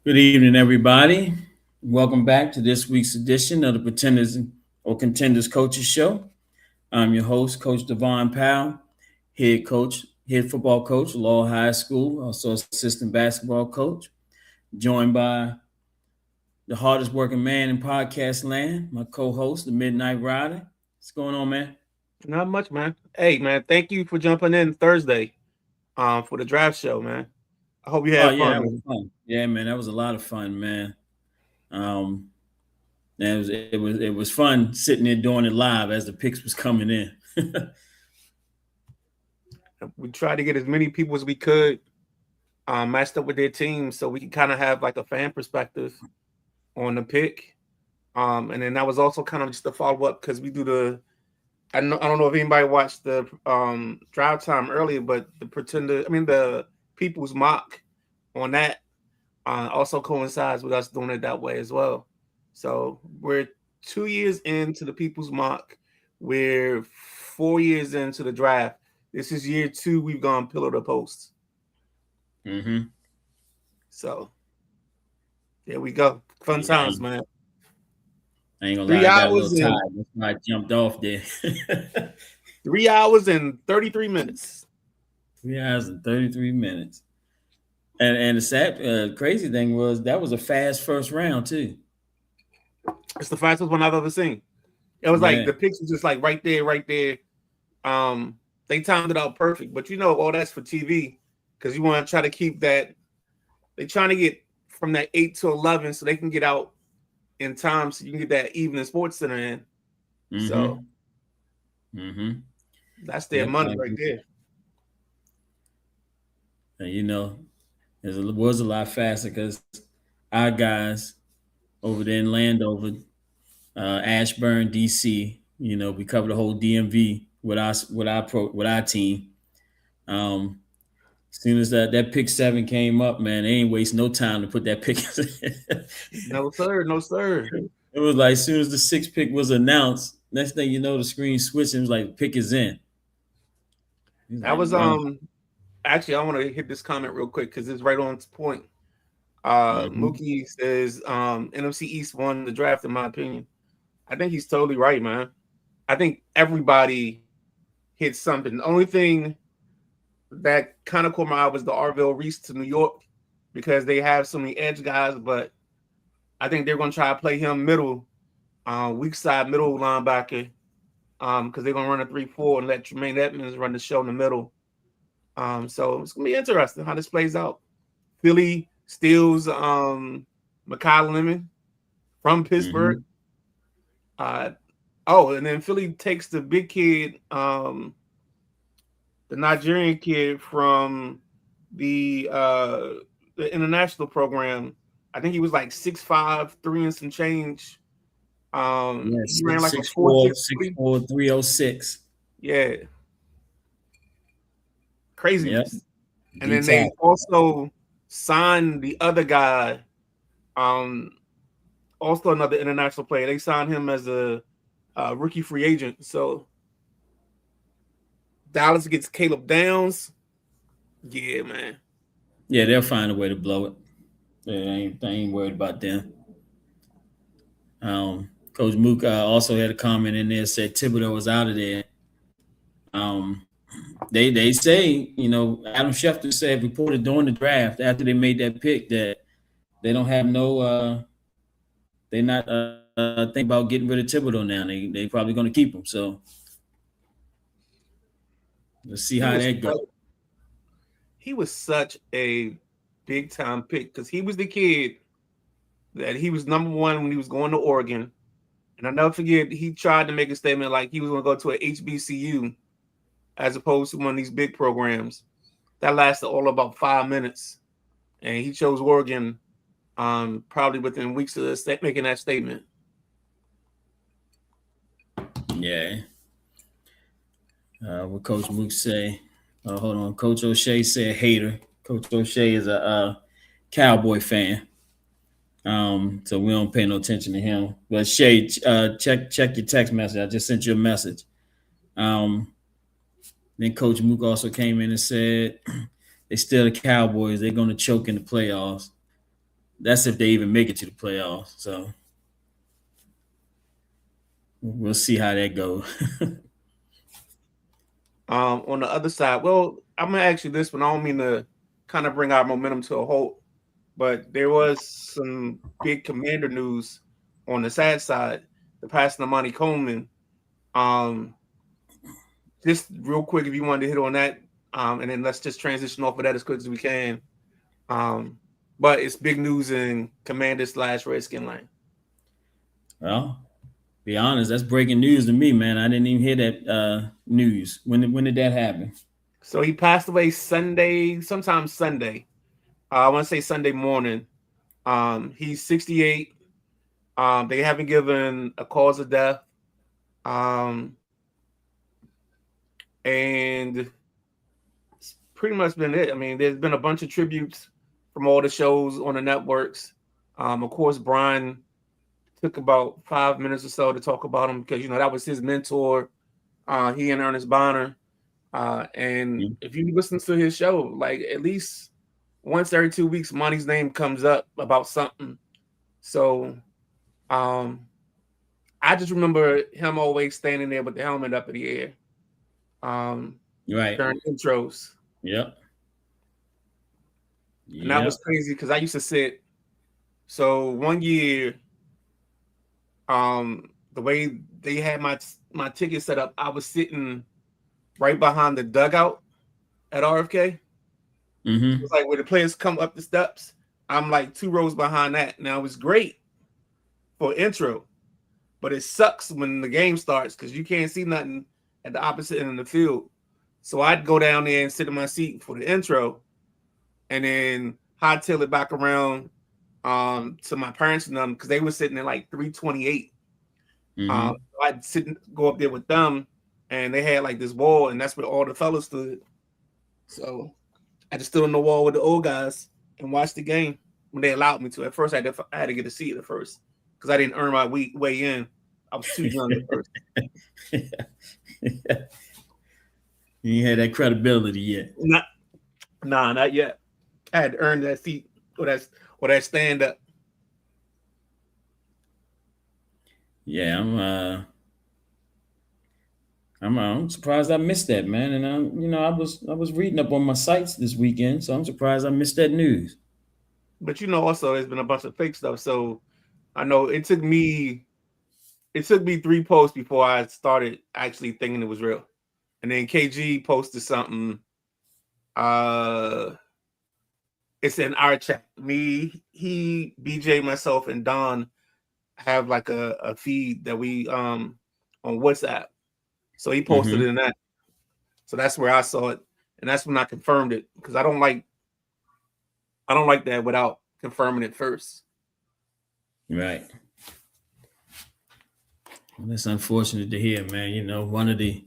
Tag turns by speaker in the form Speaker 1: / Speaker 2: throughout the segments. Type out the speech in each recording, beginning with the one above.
Speaker 1: Good evening, everybody. Welcome back to this week's edition of the Pretenders or Contenders Coaches Show. I'm your host, Coach Devon Powell, head football coach, Laurel High School, also assistant basketball coach, joined by the hardest working man in podcast land, my co-host, the Midnight Rider. What's going on, man?
Speaker 2: Not much, man. Hey, man, thank you for jumping in Thursday for the draft show, man. I hope you
Speaker 1: Oh
Speaker 2: had
Speaker 1: yeah,
Speaker 2: fun,
Speaker 1: that was
Speaker 2: man.
Speaker 1: fun. Yeah, man, that was a lot of fun, man. Um, and it was fun sitting there doing it live as the picks was coming in.
Speaker 2: We tried to get as many people as we could matched up with their teams so we can kind of have like a fan perspective on the pick. And then that was also kind of just a follow up because we do I don't know if anybody watched the drive time earlier, but the people's mock on that also coincides with us doing it that way as well. So we're 2 years into the people's mock. We're 4 years into the draft. This is year two. We've gone pillar to post.
Speaker 1: Mm-hmm.
Speaker 2: So there we go. Fun
Speaker 1: Yeah,
Speaker 2: times, man.
Speaker 1: I ain't gonna lie,
Speaker 2: Three
Speaker 1: I got a little
Speaker 2: hours and
Speaker 1: tired. That's why I jumped off there.
Speaker 2: 3 hours and 33 minutes.
Speaker 1: 3 hours and 33 minutes. And the sad, crazy thing was that was a fast first round too.
Speaker 2: It's the fastest one I've ever seen. It was like
Speaker 1: Yeah.
Speaker 2: the picks was just like right there, right there. They timed it out perfect, but you know, all that's for TV because you want to try to keep that. They're trying to get from that 8 to 11 so they can get out in time so you can get that evening sports center in. So
Speaker 1: Mm-hmm. Mm-hmm.
Speaker 2: that's their
Speaker 1: Yep.
Speaker 2: money right there.
Speaker 1: And it was a lot faster because our guys over there in Landover, Ashburn, DC, we covered the whole DMV with our team. Um, as soon as that pick seven came up, man, they ain't waste no time to put that pick.
Speaker 2: No sir, no sir.
Speaker 1: It was like as soon as the sixth pick was announced, next thing you know, the screen switched and it was like pick is in. He's
Speaker 2: That
Speaker 1: like,
Speaker 2: was
Speaker 1: wow.
Speaker 2: actually I want to hit this comment real quick because it's right on point.
Speaker 1: Mm-hmm.
Speaker 2: Mookie says NFC East won the draft, in my opinion. I think he's totally right, man. I think everybody hit something. The only thing that kind of caught my eye was the Arville Reese to New York because they have so many edge guys, but I think they're going to try to play him middle, weak side middle linebacker, because they're going to run a 3-4 and let Tremaine Edmonds run the show in the middle. So it's going to be interesting how this plays out. Philly steals Mekhi Lemon from Pittsburgh.
Speaker 1: Mm-hmm.
Speaker 2: And then Philly takes the big kid, the Nigerian kid from the international program. I think he was like 6'5", 3 and some change.
Speaker 1: Yeah,
Speaker 2: He ran like a
Speaker 1: six
Speaker 2: four
Speaker 1: four
Speaker 2: six
Speaker 1: six
Speaker 2: three.
Speaker 1: four 306.
Speaker 2: Yeah,
Speaker 1: Yep.
Speaker 2: craziness. And
Speaker 1: D
Speaker 2: then they
Speaker 1: tackle.
Speaker 2: also signed the other guy, um, also another international player. They signed him as a rookie free agent. So Dallas gets Caleb Downs. Yeah, man.
Speaker 1: Yeah, they'll find a way to blow it. They ain't worried about them. Coach Mook also had a comment in there said Thibodeau was out of there. Um, they say Adam Schefter said reported during the draft after they made that pick that they don't have no they're not thinking about getting rid of Thibodeau now. They probably going to keep him. So let's see
Speaker 2: He
Speaker 1: how
Speaker 2: was
Speaker 1: that goes.
Speaker 2: he was such a big time pick because he was the kid that he was number one when he was going to Oregon. And I'll never forget, he tried to make a statement like he was going to go to a HBCU as opposed to one of these big programs. That lasted all about 5 minutes. And he chose Oregon probably within weeks of making that statement.
Speaker 1: Yeah. What Coach Mook say? Hold on. Coach O'Shea said hater. Coach O'Shea is a Cowboy fan. So we don't pay no attention to him. But Shay, check your text message. I just sent you a message. Then Coach Mook also came in and said they still the Cowboys. They're going to choke in the playoffs. That's if they even make it to the playoffs. So we'll see how that goes.
Speaker 2: On the other side, well, I'm gonna ask you this one. I don't mean to kind of bring our momentum to a halt, but there was some big Commander news on the sad side. The passing of Monty Coleman. Um, just real quick, if you wanted to hit on that, and then let's just transition off of that as quick as we can. Um, but it's big news in Commander/Redskin line.
Speaker 1: Well, be honest, that's breaking news to me, man. I didn't even hear that news. When did that happen?
Speaker 2: So he passed away Sunday, sometime Sunday. I want to say Sunday morning. He's 68. They haven't given a cause of death. And it's pretty much been it. I mean, there's been a bunch of tributes from all the shows on the networks. Of course, Brian took about 5 minutes or so to talk about him because, that was his mentor. He and Ernest Bonner. And if you listen to his show, like at least once every 2 weeks, Monty's name comes up about something. So I just remember him always standing there with the helmet up in the air
Speaker 1: Right.
Speaker 2: during intros.
Speaker 1: Yep.
Speaker 2: And that was crazy because I used to sit. So one year, the way they had my ticket set up, I was sitting right behind the dugout at RFK.
Speaker 1: Mm-hmm.
Speaker 2: It's like where the players come up the steps. I'm like 2 rows behind that. Now it was great for intro, but it sucks when the game starts because you can't see nothing at the opposite end of the field. So I'd go down there and sit in my seat for the intro, and then hightail it back around to my parents and them because they were sitting at like 328.
Speaker 1: Mm-hmm.
Speaker 2: I'd go up there with them, and they had like this wall, and that's where all the fellas stood. So I just stood on the wall with the old guys and watched the game when they allowed me to. At first, I had to get a seat at first because I didn't earn my way in. I was too young at first.
Speaker 1: You had that credibility yet?
Speaker 2: Not yet. I had to earn that seat or that stand up.
Speaker 1: Yeah, I'm surprised I missed that, man. And I was reading up on my sites this weekend, so I'm surprised I missed that news.
Speaker 2: But also there's been a bunch of fake stuff. So I know it took me 3 posts before I started actually thinking it was real. And then KG posted something. It's in our chat. Me, he, BJ, myself, and Don have like a feed that we on WhatsApp. So he posted it in that. So that's where I saw it. And that's when I confirmed it. Because I don't like that without confirming it first.
Speaker 1: Right. Well, that's unfortunate to hear, man. One of the,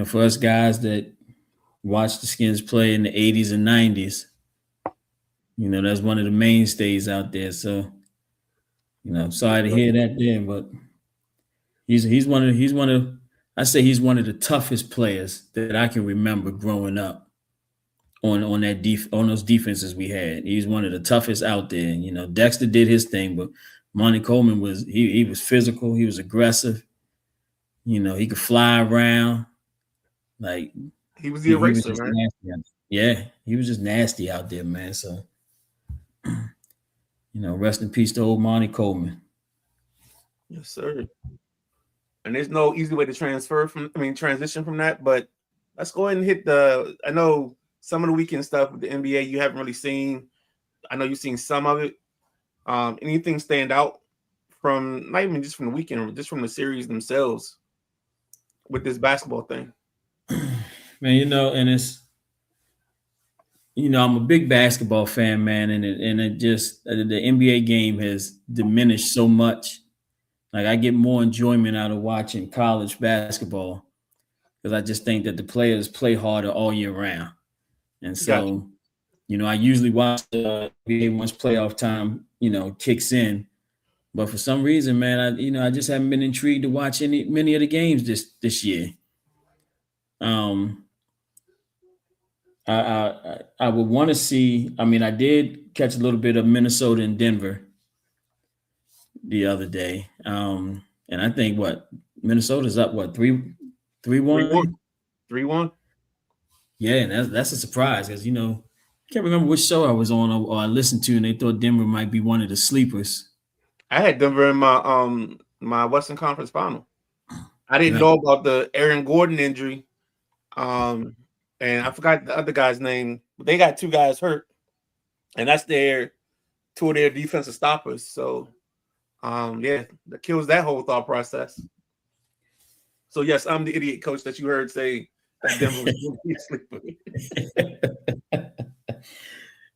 Speaker 1: for us guys that watched the Skins play in the 80s and 90s, that's one of the mainstays out there. So, I'm sorry to hear that there, but he's one of I say he's one of the toughest players that I can remember growing up on those defenses we had. He's one of the toughest out there. Dexter did his thing, but Monty Coleman was he was physical, he was aggressive. He could fly around. Like
Speaker 2: he was the eraser,
Speaker 1: was
Speaker 2: man.
Speaker 1: Nasty. Yeah, he was just nasty out there, man. So rest in peace to old Monty Coleman.
Speaker 2: Yes, sir. And there's no easy way to transition from that, but let's go ahead and hit I know some of the weekend stuff with the NBA you haven't really seen. I know you've seen some of it. Anything stand out from, not even just from the weekend, just from the series themselves with this basketball thing?
Speaker 1: Man, and it's, I'm a big basketball fan, man, and it just the NBA game has diminished so much. Like I get more enjoyment out of watching college basketball because I just think that the players play harder all year round. And so, I usually watch the NBA once playoff time, kicks in. But for some reason, man, I just haven't been intrigued to watch many of the games this year. I would want to see. I mean, I did catch a little bit of Minnesota and Denver the other day, and I think what Minnesota's up what three
Speaker 2: 3-1.
Speaker 1: one.
Speaker 2: 3-1.
Speaker 1: Yeah, and that's a surprise because I can't remember which show I was on or I listened to, and they thought Denver might be one of the sleepers.
Speaker 2: I had Denver in my Western Conference final. I didn't
Speaker 1: Right.
Speaker 2: know about the Aaron Gordon injury. Um, and I forgot the other guy's name. But they got two guys hurt, and that's two of their defensive stoppers. So yeah, that kills that whole thought process. So yes, I'm the idiot coach that you heard say that Denver was going to be a sleeper.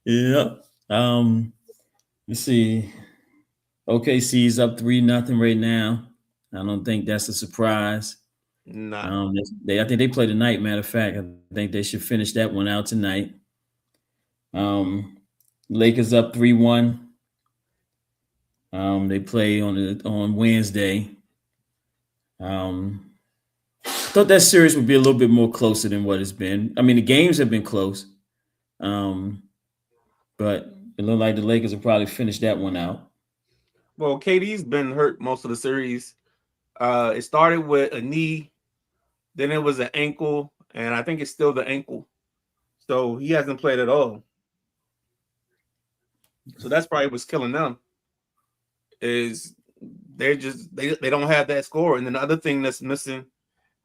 Speaker 1: Yeah. Let's see. OKC's up 3-0 right now. I don't think that's a surprise.
Speaker 2: Nah.
Speaker 1: I think they play tonight. Matter of fact, I think they should finish that one out tonight. Lakers up 3-1. They play on Wednesday. Thought that series would be a little bit more closer than what it's been. I mean, the games have been close, um, but it looked like the Lakers will probably finish that one out.
Speaker 2: Well, KD's been hurt most of the series. It started with a knee, then it was an ankle, and I think it's still the ankle. So he hasn't played at all. So that's probably what's killing them. Is they don't have that score. And then the other thing that's missing,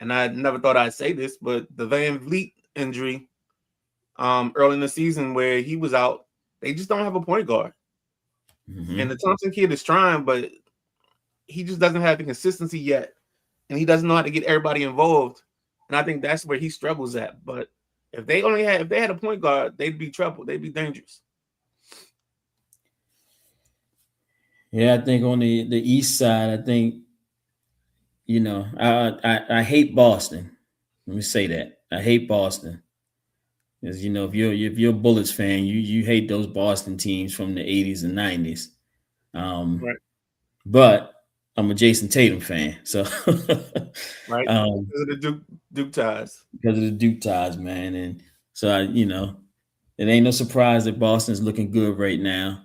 Speaker 2: and I never thought I'd say this, but the Van Vliet injury early in the season where he was out, they just don't have a point guard.
Speaker 1: Mm-hmm.
Speaker 2: And the Thompson kid is trying, but he just doesn't have the consistency yet. And he doesn't know how to get everybody involved. And I think that's where he struggles at. But if they had a point guard, they'd be trouble. They'd be dangerous.
Speaker 1: Yeah, I think on the East side, I think I hate Boston. Let me say that I hate Boston. Because if you're a Bullets fan, you hate those Boston teams from the 80s and 90s.
Speaker 2: Right.
Speaker 1: But I'm a Jason Tatum fan, so
Speaker 2: Right. Because of the Duke ties.
Speaker 1: because of the Duke ties, man, and so it ain't no surprise that Boston's looking good right now.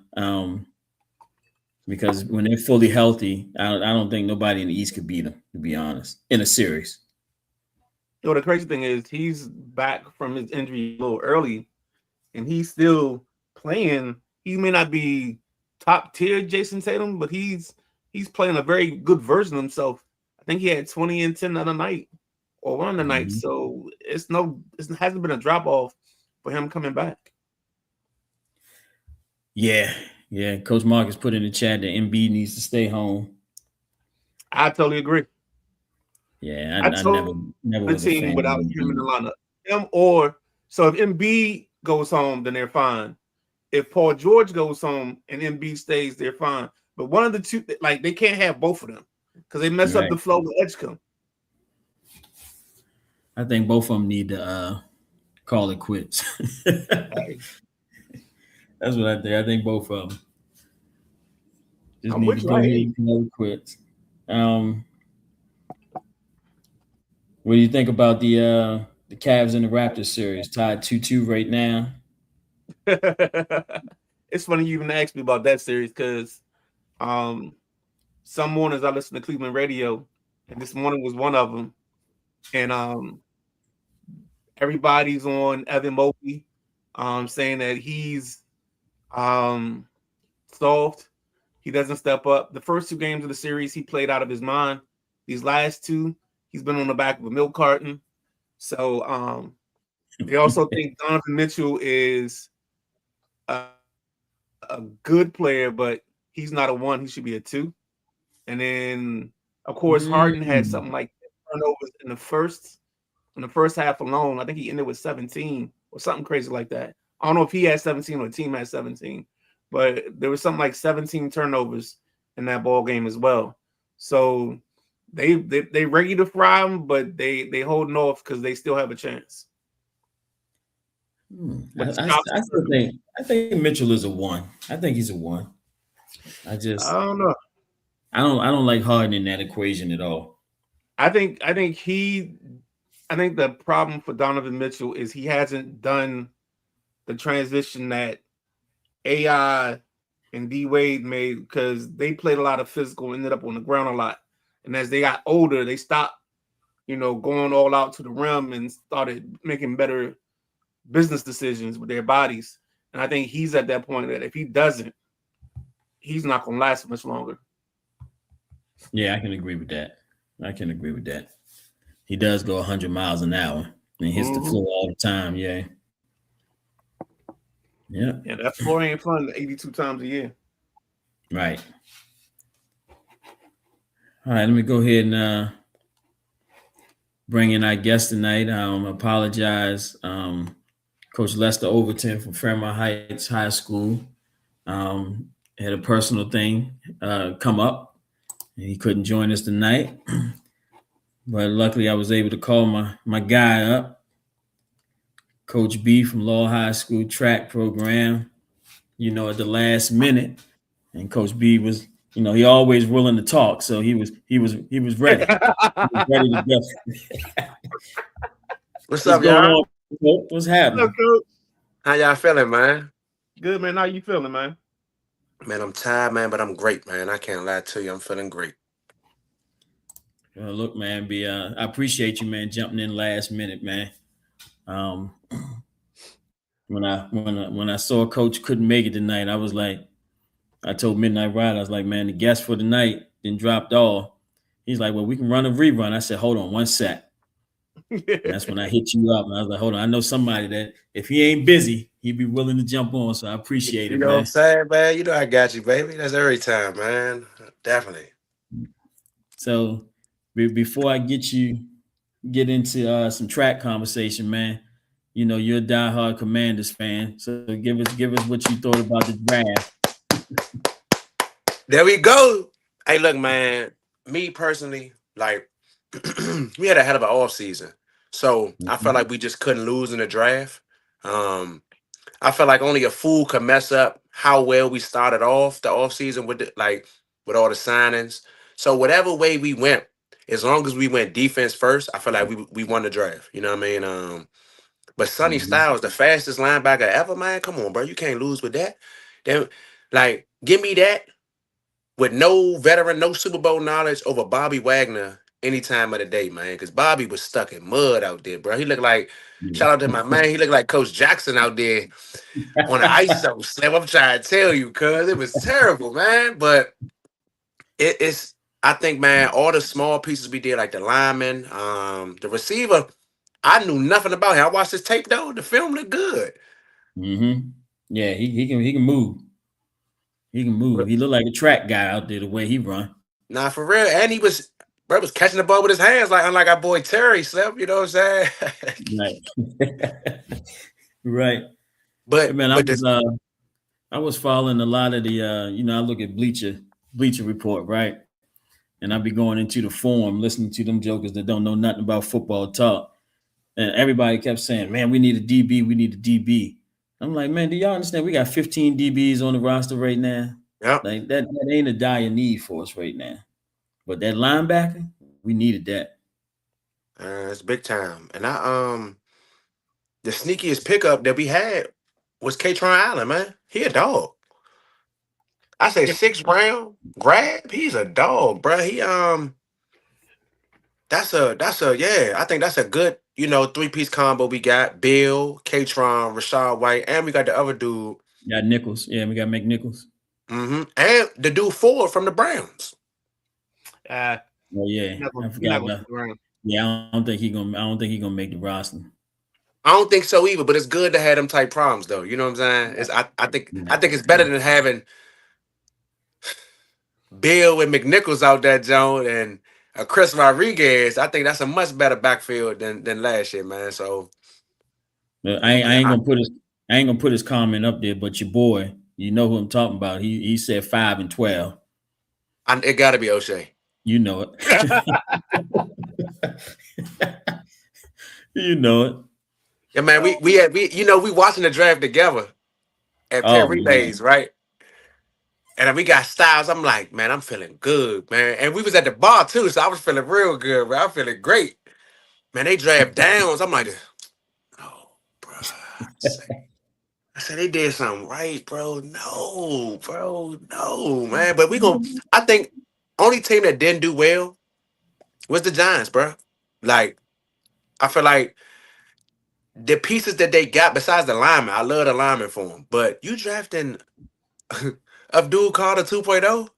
Speaker 1: Because when they're fully healthy, I don't think nobody in the East could beat them, to be honest, in a series.
Speaker 2: The crazy thing is he's back from his injury a little early, and he's still playing. He may not be top tier Jason Tatum, but he's playing a very good version of himself. I think he had 20 and 10 the other night or one of the nights.
Speaker 1: Mhm.
Speaker 2: So it hasn't been a drop off for him coming back.
Speaker 1: Yeah. Coach Marcus put in the chat that Embiid needs to stay home.
Speaker 2: I totally agree.
Speaker 1: Yeah,
Speaker 2: I
Speaker 1: I never
Speaker 2: told
Speaker 1: never
Speaker 2: the
Speaker 1: was a
Speaker 2: team
Speaker 1: fan of
Speaker 2: without him in the
Speaker 1: Embiid.
Speaker 2: lineup. So if Embiid goes home, then they're fine. If Paul George goes home and Embiid stays, they're fine. But one of the two, like they can't have both of them because they mess up
Speaker 1: Right.
Speaker 2: the flow with Edgecombe.
Speaker 1: I think both of them need to call it quits.
Speaker 2: Hey,
Speaker 1: That's what I think. I think both of them just
Speaker 2: I'm
Speaker 1: need to
Speaker 2: with you.
Speaker 1: go
Speaker 2: I
Speaker 1: ahead
Speaker 2: hear you.
Speaker 1: and call it quits. Um, what do you think about the Cavs and the Raptors series tied 2-2 right now?
Speaker 2: It's funny you even asked me about that series because um, some mornings I listen to Cleveland radio, and this morning was one of them. And everybody's on Evan Mobley, saying that he's um, soft. He doesn't step up. The first two games of the series, he played out of his mind. These last two, he's been on the back of a milk carton. So they also think Donovan Mitchell is a good player, but he's not a one. He should be a two. And then, of course, Harden had
Speaker 1: Mm,
Speaker 2: something like turnovers in the first half alone. I think he ended with 17 or something crazy like that. I don't know if he had 17 or the team had 17, but there was something like 17 turnovers in that ball game as well. So they ready to fry them, but they holding off because they still have a chance. But the scouts
Speaker 1: I
Speaker 2: are
Speaker 1: still
Speaker 2: hurting.
Speaker 1: think Mitchell is a one. I think he's a one. I
Speaker 2: I
Speaker 1: just
Speaker 2: don't know.
Speaker 1: I don't like Harden in that equation at all.
Speaker 2: I think he I think the problem for Donovan Mitchell is he hasn't done the transition that AI and D Wade made because they played a lot of physical, ended up on the ground a lot. And as they got older, they stopped, going all out to the rim and started making better business decisions with their bodies. And I think he's at that point that if he doesn't, he's not going to last much longer.
Speaker 1: Yeah, I can agree with that. I can agree with that. He does go 100 miles an hour and hits the floor all the time. Yeah. Yeah.
Speaker 2: Yeah, that floor ain't fun 82 times a year.
Speaker 1: Right. All right. Let me go ahead and bring in our guest tonight. Apologize, Coach Lester Overton from Fairmont Heights High School. Had a personal thing come up, and he couldn't join us tonight. But luckily, I was able to call my guy up, Coach B from Laurel High School track program. At the last minute, and Coach B was, he always willing to talk, so he was ready. He was ready to go.
Speaker 3: What's
Speaker 1: What's
Speaker 3: up,
Speaker 1: going
Speaker 3: y'all?
Speaker 1: on, Coach? What's happening?
Speaker 2: What's up, Coach?
Speaker 3: How y'all feeling, man?
Speaker 2: Good, man. How you feeling, man?
Speaker 3: Man, I'm tired, man, but I'm great, man. I can't lie to you. I'm feeling great.
Speaker 1: Look, man, I appreciate you, man, jumping in last minute, man. When I saw Coach couldn't make it tonight, I was like, I told Midnight Ride, I was like, man, the guest for the night then dropped off. He's like, well, we can run a rerun. I said, hold on one sec. And that's when I hit you up, and I was like, hold on, I know somebody that if he ain't busy, he'd be willing to jump on. So I appreciate
Speaker 3: You
Speaker 1: it,
Speaker 3: know what I'm
Speaker 1: man.
Speaker 3: saying, man? You know I got you, baby. That's every time, man. Definitely.
Speaker 1: So before I get into some track conversation, man, you're a diehard Commanders fan. So give us what you thought about the draft.
Speaker 3: There we go. Hey, look, man. Me personally, like, we had a hell of an off season. So I felt like we just couldn't lose in the draft. I felt like only a fool could mess up how well we started off the offseason with all the signings. So whatever way we went, as long as we went defense first, I feel like we won the draft. You know what I mean? But Sonny
Speaker 1: Mhm.
Speaker 3: Styles, the fastest linebacker ever, man. Come on, bro. You can't lose with that. Then, like, give me that with no veteran, no Super Bowl knowledge over Bobby Wagner any time of the day, man. Because Bobby was stuck in mud out there, bro. He looked like,
Speaker 1: Yeah.
Speaker 3: shout out to my man, he looked like Coach Jackson out there on the ice zone slip. I'm trying to tell you, cuz it was terrible, man. But it's I think, man, all the small pieces we did, like the lineman, the receiver, I knew nothing about him. I watched his tape though. The film looked good.
Speaker 1: Mm-hmm. Yeah, he can move. He can move. He looked like a track guy out there the way he run.
Speaker 3: Nah, for real. And he was bro was catching the ball with his hands, like unlike our boy Terry Slip, you know what I'm saying?
Speaker 1: Right. Right. Hey,
Speaker 3: but
Speaker 1: man,
Speaker 3: but this
Speaker 1: I was following a lot of the I look at Bleacher Report, right? And I be going into the forum, listening to them jokers that don't know nothing about football talk. And everybody kept saying, man, we need a DB, we need a DB. I'm like, man, do y'all understand we got 15 DBs on the roster right now?
Speaker 3: yep.
Speaker 1: Like that ain't a dire need for us right now. But that linebacker, we needed that.
Speaker 3: It's big time. And the sneakiest pickup that we had was Katron Allen, man. He a dog. I say
Speaker 2: Yep.
Speaker 3: 6th round grab. He's a dog, bro. He that's a yeah. I think that's a good 3-piece combo. We got Bill, Katron, Rashad White, and we got the other dude.
Speaker 1: Got Nichols. Yeah, we got McNichols.
Speaker 3: And the dude Ford from the Browns.
Speaker 2: Uh,
Speaker 1: Oh yeah. I
Speaker 2: you're
Speaker 1: forgot
Speaker 2: not gonna
Speaker 1: about.
Speaker 2: stick around.
Speaker 1: Yeah, I don't think he gonna make the roster.
Speaker 3: I don't think so either, but it's good to have them type problems though. You know what I'm saying? I think it's better than having Bill and McNichols out that zone and Chris Rodriguez. I think that's a much better backfield than last year, man. So
Speaker 1: But I ain't gonna put his comment up there. But your boy, you know who I'm talking about. He said 5-12.
Speaker 3: it got to be O'Shea.
Speaker 1: You know it. You know it.
Speaker 3: Yeah, man. We watching the draft together at Penn
Speaker 1: Oh man.
Speaker 3: Relays, right? And then we got Styles. I'm like, man, I'm feeling good, man. And we was at the bar too, so I was feeling real good, man. I'm feeling great. Man, they draft downs. I'm like, oh, bro. I said they did something right, bro. No, bro, no, man. But we gonna. I think only team that didn't do well was the Giants, bro. Like I feel like the pieces that they got besides the lineman, I love the lineman for them. But you drafting Abdul Carter 2.0,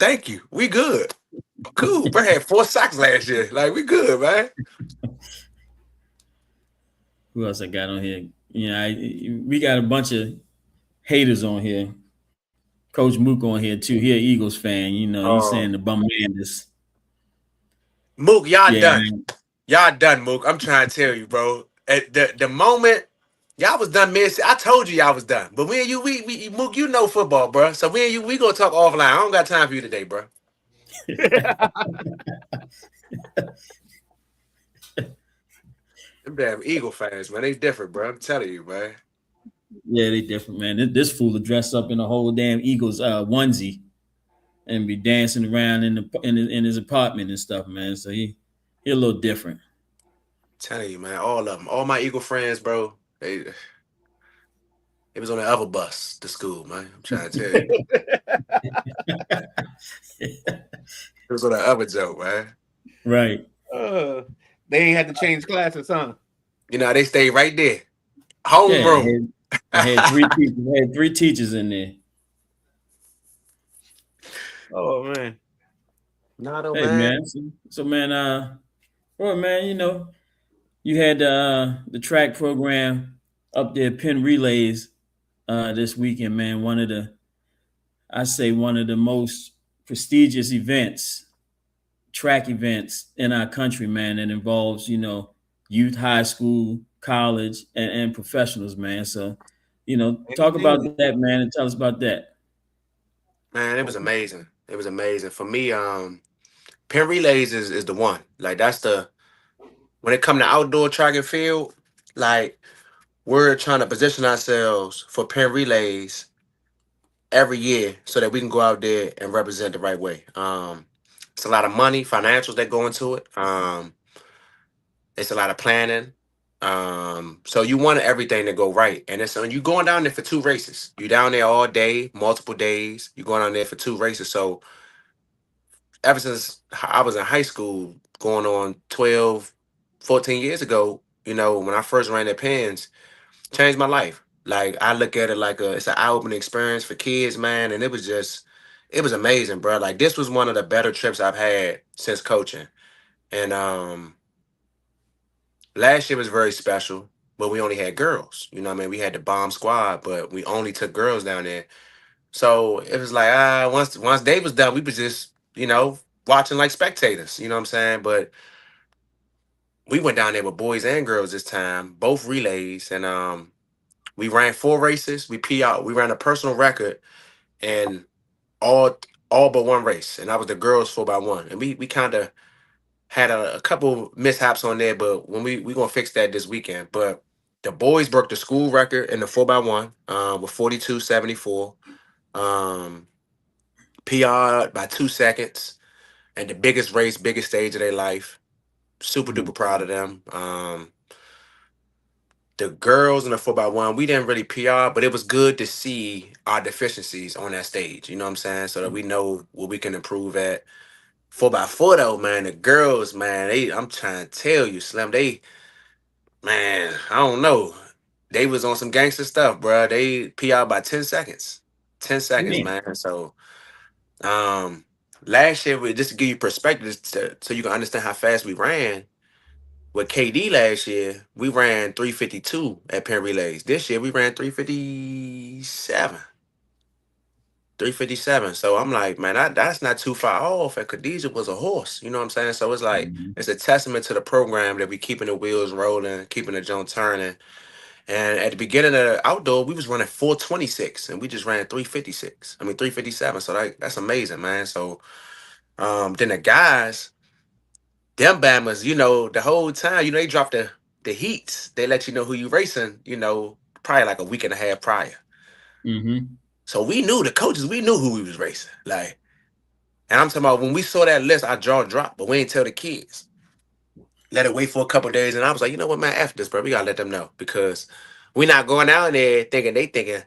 Speaker 3: thank you. We good. Cool. Bro had 4 sacks last year. Like we good, man.
Speaker 1: Who else I got on here? We got a bunch of haters on here. Coach Mook on here too. He an Eagles fan. He's saying the bum Mandis.
Speaker 3: Mook, y'all
Speaker 1: Yeah,
Speaker 3: done. Y'all done, Mook. I'm trying to tell you, bro. At the moment y'all was done mid. I told you y'all was done. But we and you, we Mook, you know football, bro. So we and you, we gonna talk offline. I don't got time for you today, bro. Them damn Eagle fans, man, they different, bro. I'm telling you, man.
Speaker 1: yeah, they different, man. This fool will dress up in a whole damn Eagles onesie and be dancing around in his apartment and stuff, man. So he a little different.
Speaker 3: Telling you, man, all of them, all my Eagle friends, bro. They was on the other bus to school, man. I'm trying to tell you, it was on the other joke, man.
Speaker 1: Right.
Speaker 2: They ain't had to change classes, huh?
Speaker 3: You know, they stayed right there,
Speaker 1: Yeah,
Speaker 3: homeroom.
Speaker 1: I had three people. I had three teachers in there.
Speaker 2: Oh man.
Speaker 3: Not
Speaker 1: Hey
Speaker 3: man.
Speaker 1: man, so man, well man, you had the track program up there, Penn Relays, this weekend, man. One of the most prestigious events, track events in our country, man. That involves youth, high school, college, and professionals, man. So, talk about
Speaker 2: Indeed.
Speaker 1: that, man, and tell us about that.
Speaker 3: Man, it was amazing. It was amazing for me. Penn Relays is the one. Like that's the when it come to outdoor track and field. Like we're trying to position ourselves for Penn Relays every year so that we can go out there and represent the right way. It's a lot of money, financials that go into it. It's a lot of planning. So you want everything to go right, and it's you going down there for 2 races. You down there all day, multiple days. You going down there for 2 races. So ever since I was in high school, going on 12, 14 years ago, when I first ran at Pens, changed my life. Like I look at it like it's an eye-opening experience for kids, man, and it was amazing, bro. Like this was one of the better trips I've had since coaching. And last year was very special, but we only had girls. You know what I mean? We had the bomb squad, but we only took girls down there. So it was like once they was done, we was just, watching like spectators, you know what I'm saying? But we went down there with boys and girls this time, both relays, and we ran 4 races. We PR, we ran a personal record and all all but one race, and that was the girls 4x1. And we kind of had a couple mishaps on there, but when we gonna fix that this weekend. But the boys broke the school record in the 4x1 with 42.74. Um, PR by 2 seconds, and the biggest race, biggest stage of their life. Super duper proud of them. The girls in the 4x1, we didn't really PR, but it was good to see our deficiencies on that stage. You know what I'm saying? So that we know what we can improve at. 4x4 though, man, the girls, man, I'm trying to tell you, Slim, man, I don't know. They was on some gangster stuff, bro. They PR by 10 seconds. 10 seconds,
Speaker 1: Man.
Speaker 3: man. So um last year, just to give you perspective so you can understand how fast we ran, with KD last year, we ran 352 at Penn Relays. This year we ran 357. 357. So I'm like, man, that's not too far off. And Khadijah was a horse. You know what I'm saying? So it's like
Speaker 1: Mhm.
Speaker 3: it's a testament to the program that we keeping the wheels rolling, keeping the joint turning. And at the beginning of the outdoor, we was running 426 and we just ran 356. I mean 357. So that's amazing, man. So then the guys, them Bammers, the whole time, they drop the heats. They let you know who you racing, probably like a week and a half prior.
Speaker 1: Mhm.
Speaker 3: So we knew the coaches, we knew who we was racing. Like, and I'm talking about when we saw that list, our jaw dropped, but we ain't tell the kids. Let it wait for a couple days, and I was like, you know what, man, after this, bro, we gotta let them know because we're not going out there thinking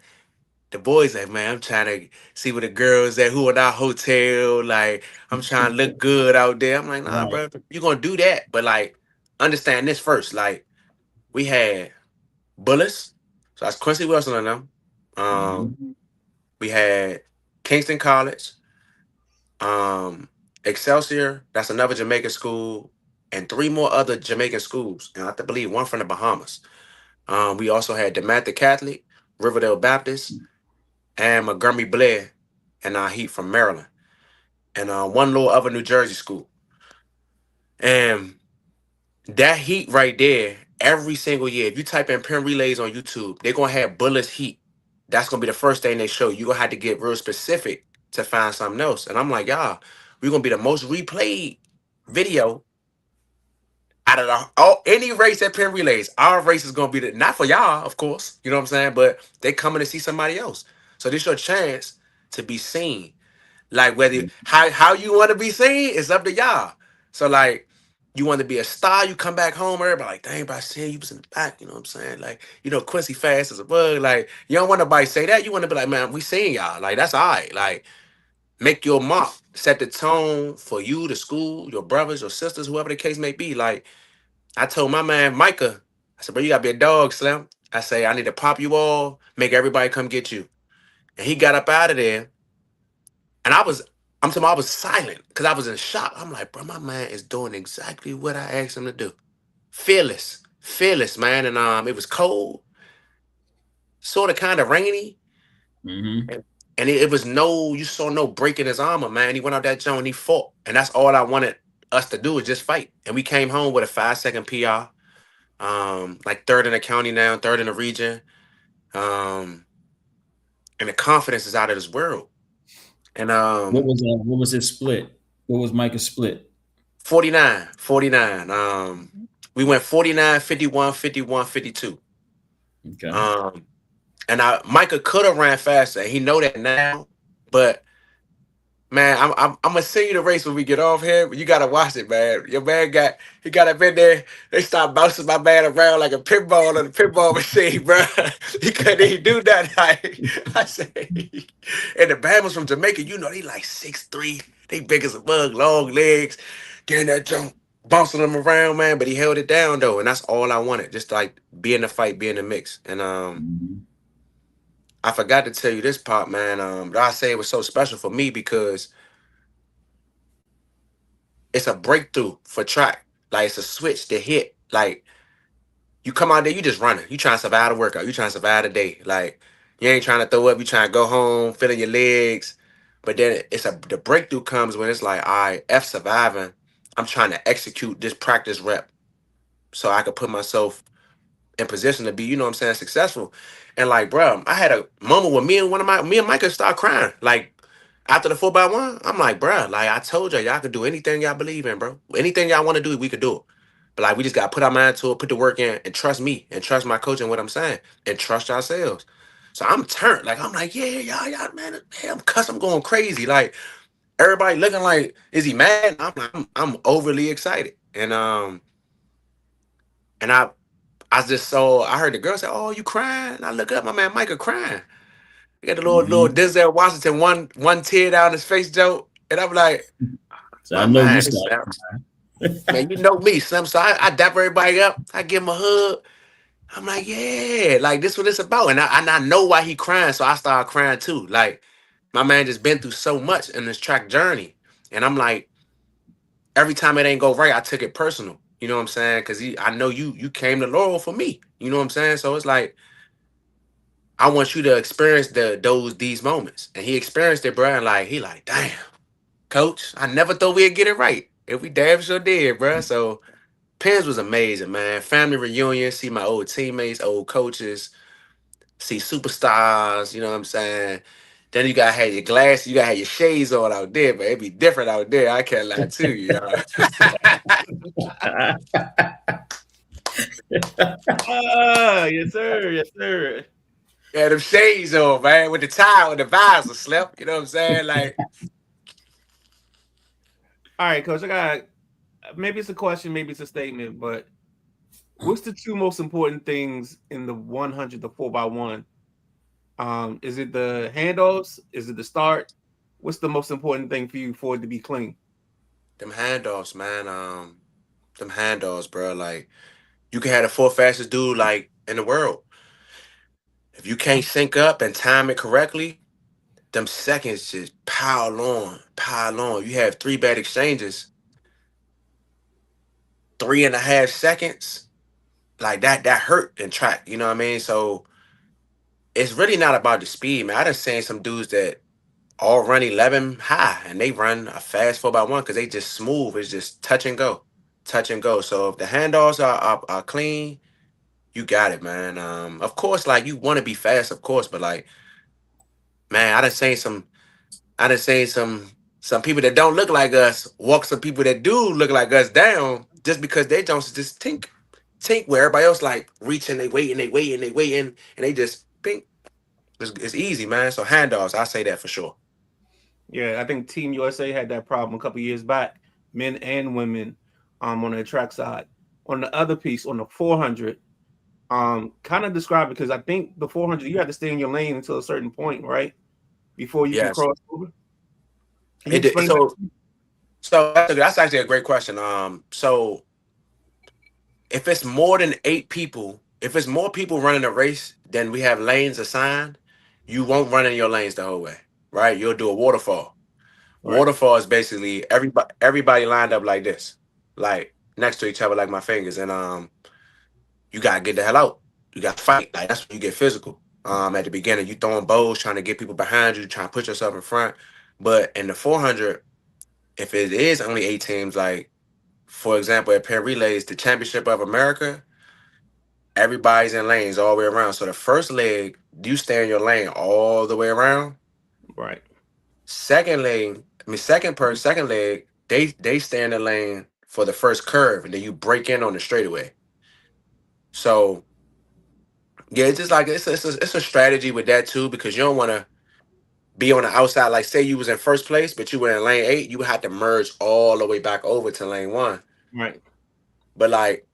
Speaker 3: the boys like, man, I'm trying to see where the girls at, who in our hotel, like I'm trying to look good out there. I'm like, nah,
Speaker 1: Right.
Speaker 3: bro, you gonna do that, but like understand this first, like we had Bullis, so that's Quincy Wilson and them.
Speaker 1: Mhm.
Speaker 3: We had Kingston College, um, Excelsior, that's another Jamaican school, and three more other Jamaican schools, and I have to believe one from the Bahamas. We also had DeMatha Catholic, Riverdale Baptist, and Montgomery Blair, and Heat from Maryland, and one little other New Jersey school. And that Heat right there, every single year, if you type in Penn Relays on YouTube, they're gonna have Bullets Heat. That's gonna be the first thing they show. You're gonna have to get real specific to find something else. And I'm like, y'all, we're gonna be the most replayed video out of any race at Penn Relays. Our race is gonna be not for y'all, of course. You know what I'm saying? But they coming to see somebody else. So this your chance to be seen. Like whether how you want to be seen is up to y'all. So like you want to be a star, you come back home, everybody like, dang, bro, I seen you was in the back. You know what I'm saying? Like, Quincy fast as a bug. Like, you don't want nobody say that. You want to be like, man, we seen y'all. Like, that's all right. Like, make your mark, set the tone for you, the school, your brothers, your sisters, whoever the case may be. Like, I told my man Micah, I said, bro, you gotta be a dog, Slim. I say, I need to pop you all, make everybody come get you. And he got up out of there. And I'm talking, I was silent because I was in shock. I'm like, bro, my man is doing exactly what I asked him to do. Fearless, man. And it was cold, sort of kind of rainy.
Speaker 1: Mhm.
Speaker 3: And it was you saw no break in his armor, man. He went out that joint, he fought. And that's all I wanted us to do is just fight. And we came home with a 5-second PR. Like third in the county now, third in the region. Um, and the confidence is out of this world. And
Speaker 1: What was his split? What was Micah's split?
Speaker 3: 49. We went 49, 51, 51, 52.
Speaker 1: Okay.
Speaker 3: Um, and Micah could have ran faster. He know that now, but man, I'm gonna send you the race when we get off here. But you gotta watch it, man. Your man he got up in there. They start bouncing my man around like a pinball on a pinball machine, bro. He couldn't even do that. I say, and the Bama's from Jamaica, they like 6'3". They big as a bug, long legs, getting that jump, bouncing them around, man. But he held it down though, and that's all I wanted. Just like be in the fight, be in the mix. And
Speaker 1: Mhm.
Speaker 3: I forgot to tell you this part, man. But I say it was so special for me because it's a breakthrough for track. Like it's a switch to hit. Like you come out there, you just running. You trying to survive the workout. You trying to survive the day. Like you ain't trying to throw up. You trying to go home, feeling your legs. But then the breakthrough comes when it's like, all right, F surviving. I'm trying to execute this practice rep so I could put myself in position to be, you know what I'm saying, successful. And like, bro, I had a moment where me and Micah start crying. Like after the 4x1, I'm like, bro, like I told y'all could do anything y'all believe in, bro. Anything y'all want to do, we could do it. But like we just gotta put our mind to it, put the work in, and trust me, and trust my coach and what I'm saying, and trust ourselves. So I'm turned. Like I'm like, yeah, y'all, man, I'm going crazy. Like everybody looking like, is he mad? I'm overly excited. And I just saw, I heard the girl say, "Oh, you crying?" And I look up, my man Micah crying. He got the little
Speaker 1: Mhm.
Speaker 3: Denzel Washington one tear down his face joke, and I'm like,
Speaker 1: So I
Speaker 3: my
Speaker 1: know you
Speaker 3: man,
Speaker 1: start.
Speaker 3: man, you know me, Slim. So I dap everybody up, I give him a hug. I'm like, yeah, like this what it's about, and I know why he crying, so I started crying too. Like my man just been through so much in this track journey, and I'm like, every time it ain't go right, I took it personal. You know what I'm saying? Because I know you came to Laurel for me. You know what I'm saying? So it's like I want you to experience these moments. And he experienced it, bro. And like he like, damn, coach, I never thought we'd get it right. If we damn sure did, bro. So Pens was amazing, man. Family reunion, see my old teammates, old coaches, see superstars, you know what I'm saying? Then you gotta have your glasses, you gotta have your shades on out there, but it'd be different out there. I can't lie to you, y'all.
Speaker 2: Ah, yes, sir. Yes, sir.
Speaker 3: Yeah, them shades on, man, with the tie, with the visor slip. You know what I'm saying? Like,
Speaker 2: All right, coach. I got maybe it's a question, maybe it's a statement, but what's the two most important things in the 100, the 4x1? Is it the handoffs? Is it the start? What's the most important thing for you for it to be clean?
Speaker 3: Them handoffs, man. Them handoffs, bro. Like you can have the fourth fastest dude like in the world. If you can't sync up and time it correctly, them seconds just pile on, pile on. You have three bad exchanges, 3.5 seconds. Like that hurt in track. You know what I mean? So it's really not about the speed, man. I done seen some dudes that all run 11 high and they run a fast 4x1 because they just smooth. It's just touch and go, touch and go. So if the handoffs are clean, you got it, man. Of course, like you want to be fast, of course, but like, man, I done seen some people that don't look like us walk some people that do look like us down just because they don't just think where everybody else like reaching, they waiting, and they just pink. It's easy, man. So handoffs, I say that for sure.
Speaker 2: Yeah, I think Team USA had that problem a couple years back, men and women, on the track side. On the other piece, on the 400, kind of describe it because I think the 400 you have to stay in your lane until a certain point, right, before you can
Speaker 3: Yes.
Speaker 2: cross over. Can you
Speaker 3: It did-
Speaker 2: explain that?
Speaker 3: so so that's actually a great question. So if it's more than 8 people, if it's more people running a race than we have lanes assigned, you won't run in your lanes the whole way, right? You'll do a waterfall.
Speaker 2: Right,
Speaker 3: Waterfall is basically everybody lined up like this, like next to each other, like my fingers, and you gotta get the hell out. You gotta fight. Like that's when you get physical. At the beginning, you throwing bows, trying to get people behind you, trying to put yourself in front. But in the 400, if it is only 8 teams, like for example, at Penn Relays, the Championship of America, everybody's in lanes all the way around. So the first leg, you stay in your lane all the way around.
Speaker 2: right.
Speaker 3: Second lane, I mean second leg, they stay in the lane for the first curve, and then you break in on the straightaway. So yeah, it's just like it's a strategy with that too because you don't want to be on the outside. Like say you was in first place, but you were in lane 8, you would have to merge all the way back over to lane 1.
Speaker 2: Right.
Speaker 3: But like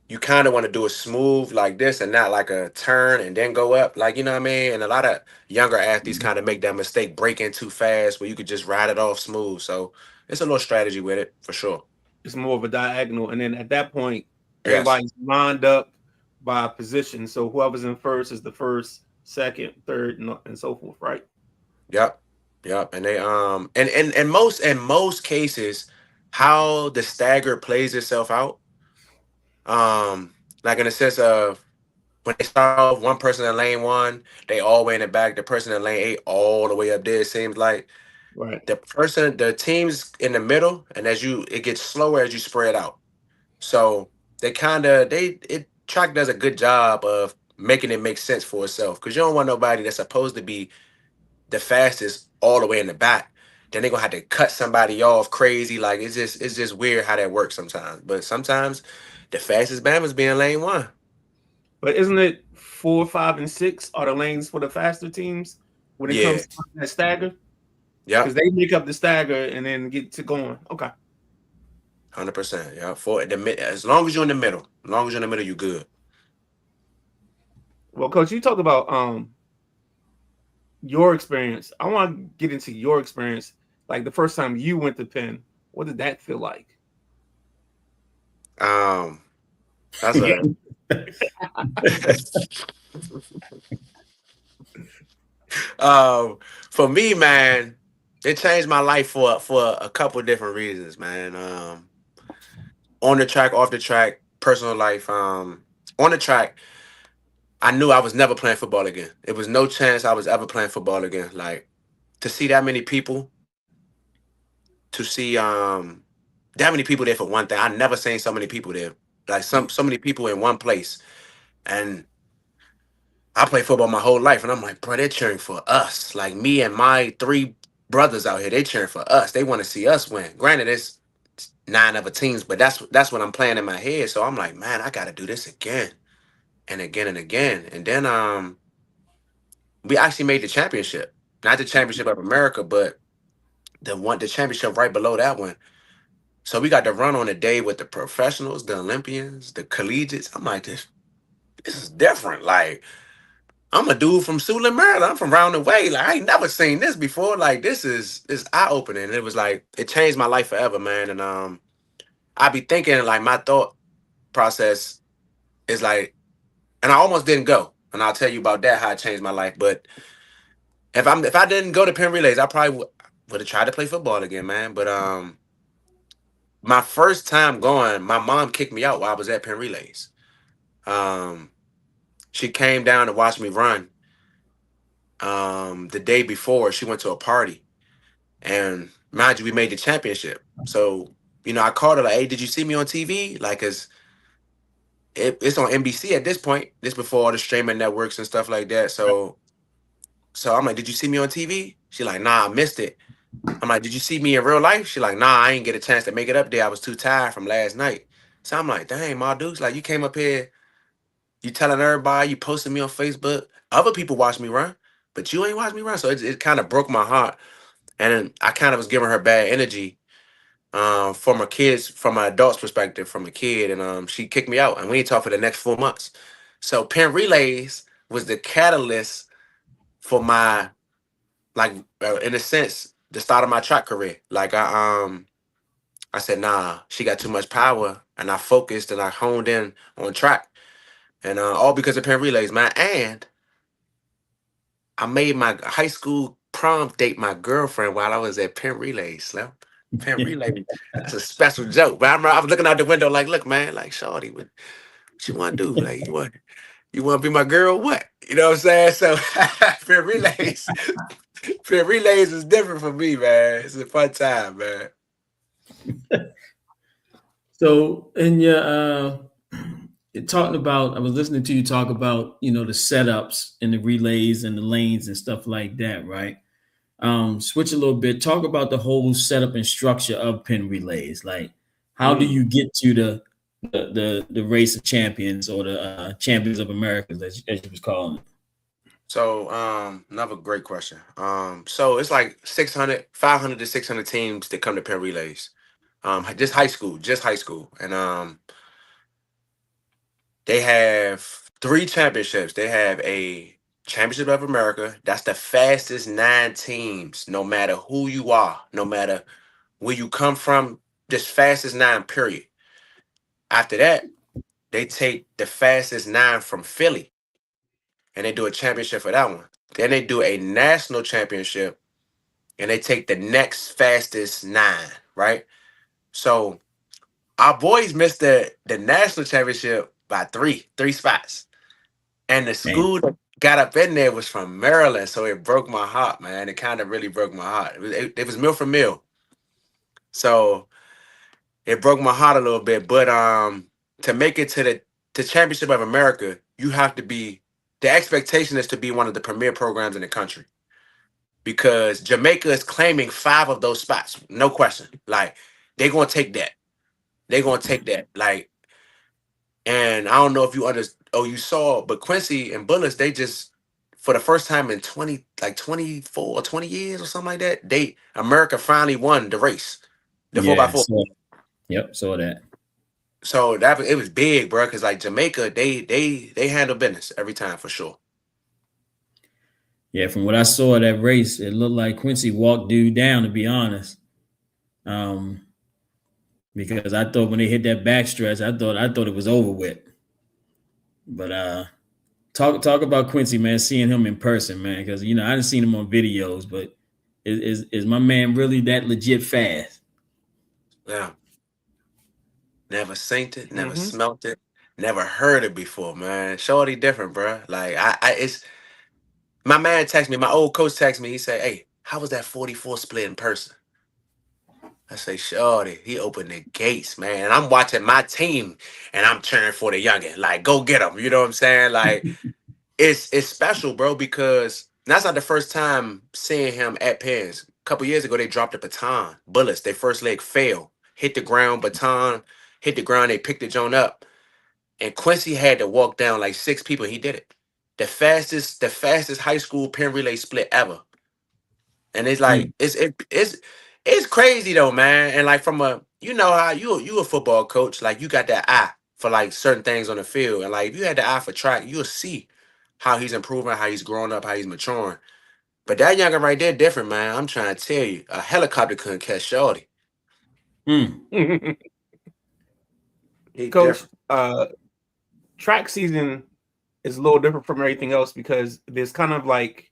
Speaker 3: you kind of want to do it smooth like this and not like a turn and then go up. Like, you know what I mean? And a lot of younger athletes kind of make that mistake, breaking too fast where you could just ride it off smooth. So it's a little strategy with it for sure.
Speaker 2: It's more of a diagonal, and then at that point,
Speaker 3: Yes.
Speaker 2: everybody's lined up by position. So whoever's in first is the first, second, third, and so forth. Right.
Speaker 3: Yep. Yep. And they in most cases, how the stagger plays itself out, like in the sense of when they start off, one person in lane 1, they all the way in the back, the person in lane 8 all the way up there, it seems like.
Speaker 2: Right.
Speaker 3: The teams in the middle, and it gets slower as you spread out. So track does a good job of making it make sense for itself because you don't want nobody that's supposed to be the fastest all the way in the back. Then they're gonna have to cut somebody off crazy. Like it's just weird how that works sometimes. But sometimes the fastest Bama's being lane 1.
Speaker 2: But isn't it 4, 5, and 6 are the lanes for the faster teams when it
Speaker 3: Yeah.
Speaker 2: comes to that stagger? Because
Speaker 3: Yep.
Speaker 2: they make up the stagger and then get to going. Okay.
Speaker 3: 100%. Yeah. For the mid, as long as you're in the middle, as long as you're in the middle, you good.
Speaker 2: Well, Coach, you talked about your experience. I want to get into your experience. Like the first time you went to Penn, what did that feel like?
Speaker 3: Um, that's a for me, man, it changed my life for a couple different reasons, man. On the track, off the track, personal life. On the track, I knew I was never playing football again. It was no chance I was ever playing football again. Like to see that many people, to see that many people there for one thing. I never seen so many people there. Like so many people in one place. And I played football my whole life, and I'm like, bro, they're cheering for us. Like me and my 3 brothers out here, they cheering for us. They want to see us win. Granted, it's 9 other teams, but that's what I'm playing in my head. So I'm like, man, I got to do this again and again and again. And then we actually made the championship, not the championship of America, but the championship right below that one. So we got to run on a day with the professionals, the Olympians, the collegiates. I'm like, this is different. Like, I'm a dude from Suitland, Maryland. I'm from round the way. Like, I ain't never seen this before. Like, this is eye opening. It was like it changed my life forever, man. And I be thinking like my thought process is like, and I almost didn't go. And I'll tell you about that, how it changed my life. But if I didn't go to Penn Relays, I probably would have tried to play football again, man. But my first time going, my mom kicked me out while I was at Penn Relays. Um, she came down to watch me run. The day before, she went to a party, and mind you, we made the championship. So I called her like, "Hey, did you see me on TV?" Like, cause it's on NBC at this point. This before all the streaming networks and stuff like that. So I'm like, "Did you see me on TV?" She like, "Nah, I missed it." I'm like, "Did you see me in real life?" She like, "Nah, I ain't get a chance to make it up there. I was too tired from last night." So I'm like, "Dang, Ma Dukes, like you came up here, you telling everybody, you posted me on Facebook. Other people watch me run, but you ain't watch me run." So it kind of broke my heart. And then I kind of was giving her bad energy from a kid's, from an adult's perspective, from a kid. And she kicked me out and we ain't talked for the next 4 months. So Penn Relays was the catalyst for my, like, in a sense, the start of my track career. Like I said, nah, she got too much power, and I focused and I honed in on track, and all because of Penn Relays, man. And I made my high school prom date my girlfriend while I was at Penn Relays. Slim. Penn Relays, that's a special joke. But I remember I was looking out the window like, look, man, like, shorty, what you want to do? Like, you want to be my girl? Or what? You know what I'm saying? So Penn Relays, Penn Relays is different for me, man. It's a fun time, man.
Speaker 1: So in your talking about, I was listening to you talk about the setups and the relays and the lanes and stuff like that, right? Switch a little bit. Talk about the whole setup and structure of Penn Relays. Like, how do you get to the race of champions, or the champions of America, as you was calling it?
Speaker 3: So another great question. So it's like 500 to 600 teams that come to Penn Relays. Just high school. And they have 3 championships. They have a championship of America. That's the fastest 9 teams, no matter who you are, no matter where you come from, just fastest 9, period. After that, they take the fastest 9 from Philly and they do a championship for that one. Then they do a national championship and they take the next fastest 9, right? So our boys missed the national championship by three spots. And the
Speaker 1: Man.
Speaker 3: school that got up in there was from Maryland, so it broke my heart, man. It kind of really broke my heart. It was Mill for Mill, so it broke my heart a little bit. But to make it to the championship of America, you have to be. The expectation is to be one of the premier programs in the country, because Jamaica is claiming 5 of those spots, no question. Like they're gonna take that. They're gonna take that. Like, and I don't know if you saw, but Quincy and Bullis, they just, for the first time in 24 or 20 years or something like that, America finally won the race, the 4 by
Speaker 1: Yeah.
Speaker 3: 4
Speaker 1: Yep. Saw that.
Speaker 3: So it was big, bro. Cause like Jamaica, they handle business every time for sure.
Speaker 1: Yeah. From what I saw of that race, it looked like Quincy walked dude down. To be honest, um, because I thought when they hit that backstretch, I thought it was over with. But talk about Quincy, man. Seeing him in person, man, because I didn't seen him on videos, but is my man really that legit fast?
Speaker 3: Yeah. Never synced it, never
Speaker 2: Mm-hmm.
Speaker 3: smelt it, never heard it before, man. Shorty different, bro. Like it's my man text me, my old coach text me. He said, "Hey, how was that 44 split in person?" I say, "Shorty, he opened the gates, man." And I'm watching my team, and I'm cheering for the youngin. Like, go get him. You know what I'm saying? Like, it's special, bro, because that's not the first time seeing him at Penn's. A couple years ago, they dropped a baton. Bullets, their first leg failed. Hit the ground, baton, hit the ground, they picked the joint up. And Quincy had to walk down like 6 people. He did it. The fastest high school Penn relay split ever. And it's like
Speaker 1: Mm.
Speaker 3: it's crazy though, man. And like from a you know how you a football coach, like you got that eye for like certain things on the field, and like if you had the eye for track, you'll see how he's improving, how he's growing up, how he's maturing. But that younger right there, different man. I'm trying to tell you, a helicopter couldn't catch Shorty.
Speaker 1: Hmm.
Speaker 3: He
Speaker 2: Coach,
Speaker 3: different.
Speaker 2: track season is a little different from everything else because there's kind of like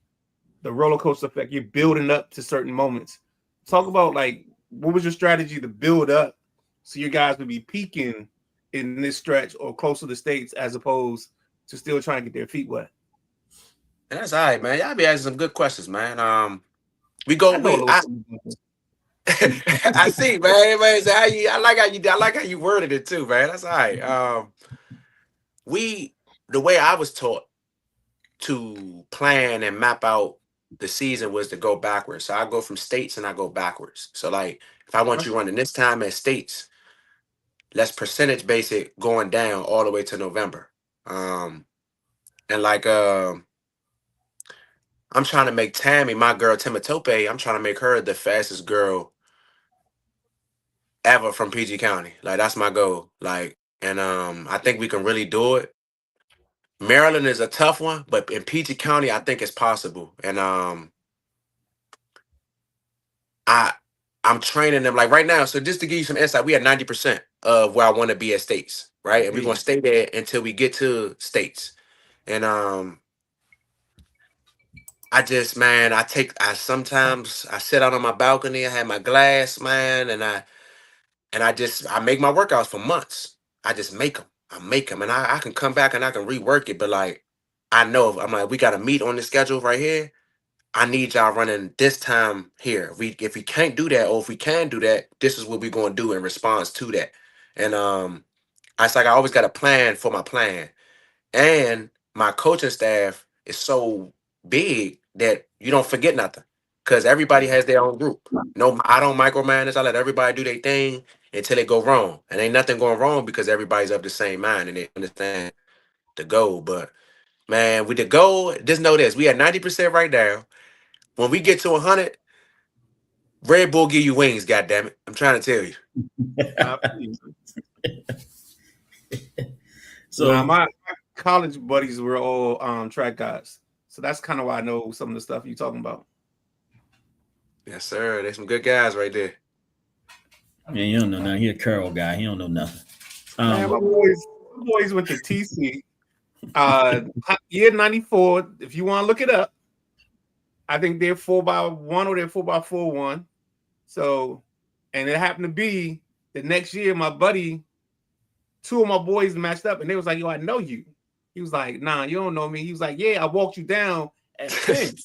Speaker 2: the roller coaster effect. You're building up to certain moments. Talk about like what was your strategy to build up so you guys would be peaking in this stretch or close to the states as opposed to still trying to get their feet wet.
Speaker 3: And that's all right, man. Y'all be asking some good questions, man. We
Speaker 2: I
Speaker 3: go.
Speaker 2: know a
Speaker 3: We
Speaker 2: little
Speaker 3: I
Speaker 2: something about this.
Speaker 3: I see, man. Man, so I like how you worded it too, man. That's all right. We the way I was taught to plan and map out the season was to go backwards. So I go from states and I go backwards. So like if I want
Speaker 2: Okay.
Speaker 3: you running this time at states, let's percentage base it going down all the way to November. Um and like I'm trying to make Tammy, my girl Timatope, I'm trying to make her the fastest girl ever from PG County. Like that's my goal. Like and I think we can really do it. Maryland is a tough one, but in PG County I think it's possible. And I I'm training them like right now. So just to give you some insight, we at 90% of where I want to be at states, right? And we're gonna
Speaker 2: Hey,
Speaker 3: stay there until we get to states. And I just man, I sometimes I sit out on my balcony, I have my glass, man, and I make my workouts for months. I just make them. I make them and I can come back and I can rework it, but like I know I'm like, we got to meet on the schedule right here. I need y'all running this time here. If we can't do that, or if we can do that, this is what we're gonna do in response to that. And it's like I always got a plan for my plan. And my coaching staff is so big that you don't forget nothing. Cause everybody has their own group. No, I don't micromanage. I let everybody do their thing until it go wrong. And ain't nothing going wrong because everybody's of the same mind and they understand the goal. But man, with the goal, just know this. We at 90% right now. When we get to 100, Red Bull give you wings, goddammit. I'm trying to tell you.
Speaker 2: nah, please. Nah,
Speaker 1: So
Speaker 2: my college buddies were all track guys, so that's kind of why I know some of the stuff you're talking about.
Speaker 3: Yes, sir. There's some good guys right there.
Speaker 1: man, you don't know nothing. He a curl guy. He don't know nothing.
Speaker 2: Man,
Speaker 1: Um,
Speaker 2: my boys went to TC. Uh, year '94. If you want to look it up, I think they're 4x1 or they're 4x4 1. So, and it happened to be the next year. My buddy, two of my boys matched up, and they was like, "Yo, I know you." He was like, "Nah, you don't know me." He was like, "Yeah, I walked you down at Penn."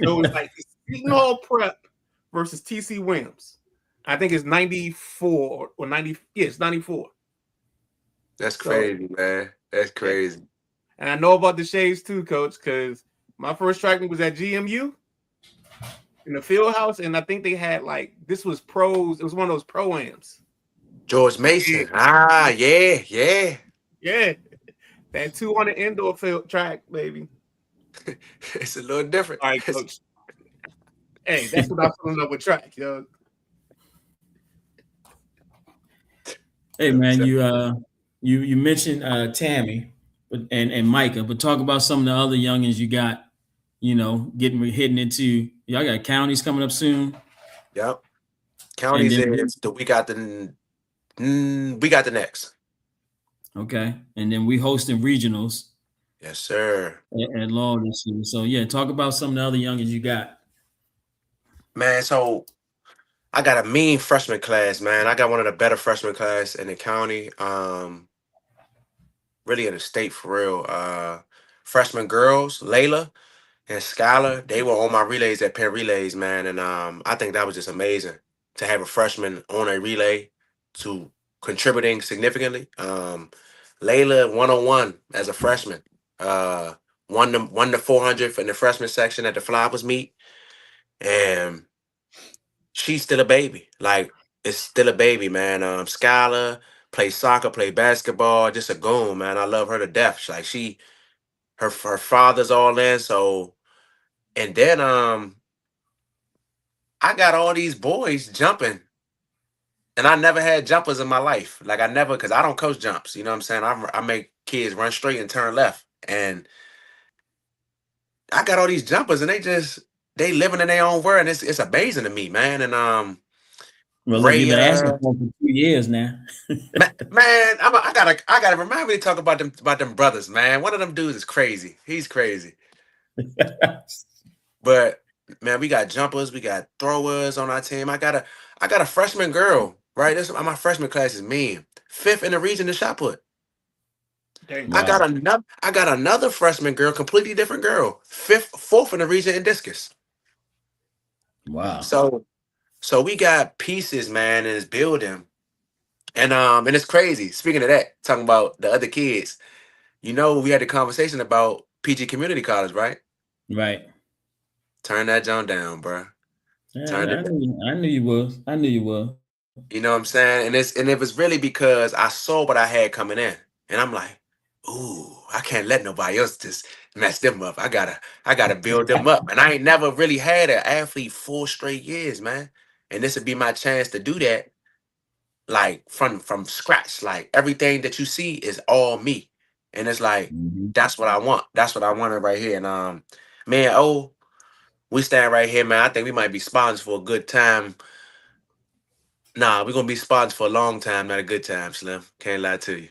Speaker 2: So it was like Seton Hall Prep versus TC Williams. I think it's 94 or 90. Yeah, it's 94.
Speaker 3: That's
Speaker 2: So
Speaker 3: crazy, man. That's
Speaker 2: yeah.
Speaker 3: crazy.
Speaker 2: And I know about the shades too, coach, because my first track meet was at GMU in the field house, and I think they had like this was pros, it was one of those pro-ams.
Speaker 3: George
Speaker 2: Yeah,
Speaker 3: Mason. Ah, yeah, yeah.
Speaker 2: yeah. That 200 indoor field track, baby.
Speaker 3: It's a little different.
Speaker 2: All right, coach. Hey, that's what I'm feeling up with track, yo.
Speaker 1: hey man, you mentioned Tammy, and Micah, but talk about some of the other youngins you got. You know, hitting into y'all got counties coming up soon,
Speaker 3: Yep.
Speaker 1: and
Speaker 3: Counties
Speaker 1: then
Speaker 3: is the we got the next.
Speaker 1: okay, and then we hosting regionals
Speaker 3: Yes, sir.
Speaker 1: at Laurel this year. So yeah, talk about some of the other youngins you got.
Speaker 3: Man, so I got a mean freshman class, man. I got one of the better freshman class in the county. Really in the state for real. Freshman girls, Layla and Skylar, they were on my relays at Penn Relays, man. And I think that was just amazing to have a freshman on a relay to contributing significantly. Layla 101 as a freshman. Uh won the 400 in the freshman section at the Floppers meet. And she's still a baby. Like, it's still a baby, man. Skylar plays soccer, play basketball, just a goon, man. I love her to death. Like her father's all in, so and then I got all these boys jumping And I never had jumpers in my life. Like I never, because I don't coach jumps. You know what I'm saying? I make kids run straight and turn left. And I got all these jumpers, and they living in their own world, and it's amazing to me, man. And
Speaker 1: Well, look, you've
Speaker 3: Ray,
Speaker 1: been asking for it for 2 years now.
Speaker 3: man, I gotta remind me to talk about them brothers, man. One of them dudes is crazy. He's crazy. But man, we got jumpers, we got throwers on our team. I got a freshman girl, right? This my freshman class is mean. Fifth in the region in shot put.
Speaker 2: Dang.
Speaker 1: Wow.
Speaker 3: I got another freshman girl, completely different girl. Fourth in the region in discus.
Speaker 1: Wow.
Speaker 3: So we got pieces, man, in this building. And it's crazy. Speaking of that, talking about the other kids, we had a conversation about PG Community College, right?
Speaker 1: Right.
Speaker 3: Turn that John down, bro.
Speaker 1: Yeah,
Speaker 3: Turn it.
Speaker 1: I knew you was. I knew you was.
Speaker 3: You know what I'm saying? And it was really because I saw what I had coming in, and I'm like, ooh, I can't let nobody else just mess them up. I gotta build them up. And I ain't never really had an athlete 4 straight years, man. And this would be my chance to do that, like from scratch. Like everything that you see is all me, and it's like
Speaker 1: Mhm.
Speaker 3: that's what I want. That's what I wanted right here. And man, we stand right here, man. I think we might be sponsors for a good time. Nah, we're gonna be sponsors for a long time, not a good time, Slim. Can't lie to you.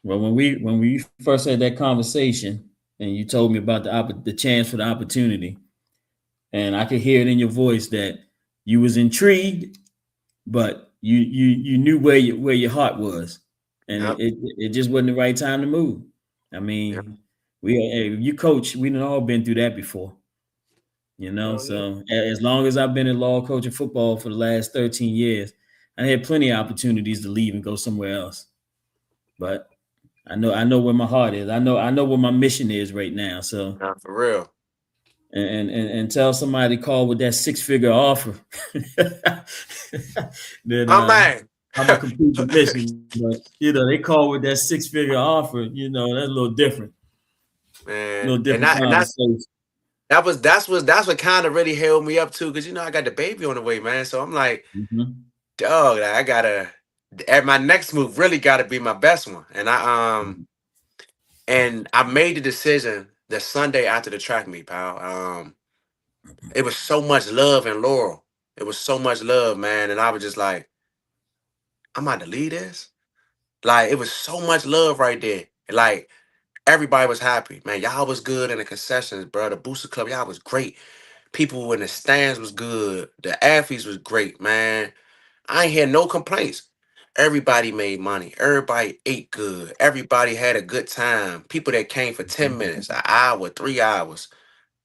Speaker 1: Well, when we first had that conversation, and you told me about the chance for the opportunity, and I could hear it in your voice that you was intrigued, but you knew where your heart was, and
Speaker 3: Yep.
Speaker 1: it just wasn't the right time to move. I
Speaker 3: Yep.
Speaker 1: mean, you coach, we done all been through that before,
Speaker 2: Hell yeah.
Speaker 1: So as long as I've been in law coaching football for the last 13 years, I had plenty of opportunities to leave and go somewhere else. But I know where my heart is. I know what my mission is right now. So
Speaker 3: Nah, for real.
Speaker 1: and tell somebody to call with that 6-figure offer. Then
Speaker 3: Oh man.
Speaker 1: I'm gonna complete the mission. But they call with that 6-figure offer. That's a little different. A
Speaker 3: Man,
Speaker 1: little different
Speaker 3: and
Speaker 1: conversation.
Speaker 3: that's what kind of really held me up too, because I got the baby on the way, man. So I'm like,
Speaker 1: Mhm.
Speaker 3: dog, like, I gotta at my next move really gotta be my best one. And I made the decision the Sunday after the track meet, pal. It was so much love in Laurel. It was so much love, man. And I was just like, I'm about to lead this. Like, it was so much love right there. Like, everybody was happy, man. Y'all was good in the concessions, bro. The Booster Club, y'all was great. People in the stands was good. The athletes was great, man. I ain't hear no complaints. Everybody made money. Everybody ate good. Everybody had a good time. People that came for 10 minutes, an hour, 3 hours.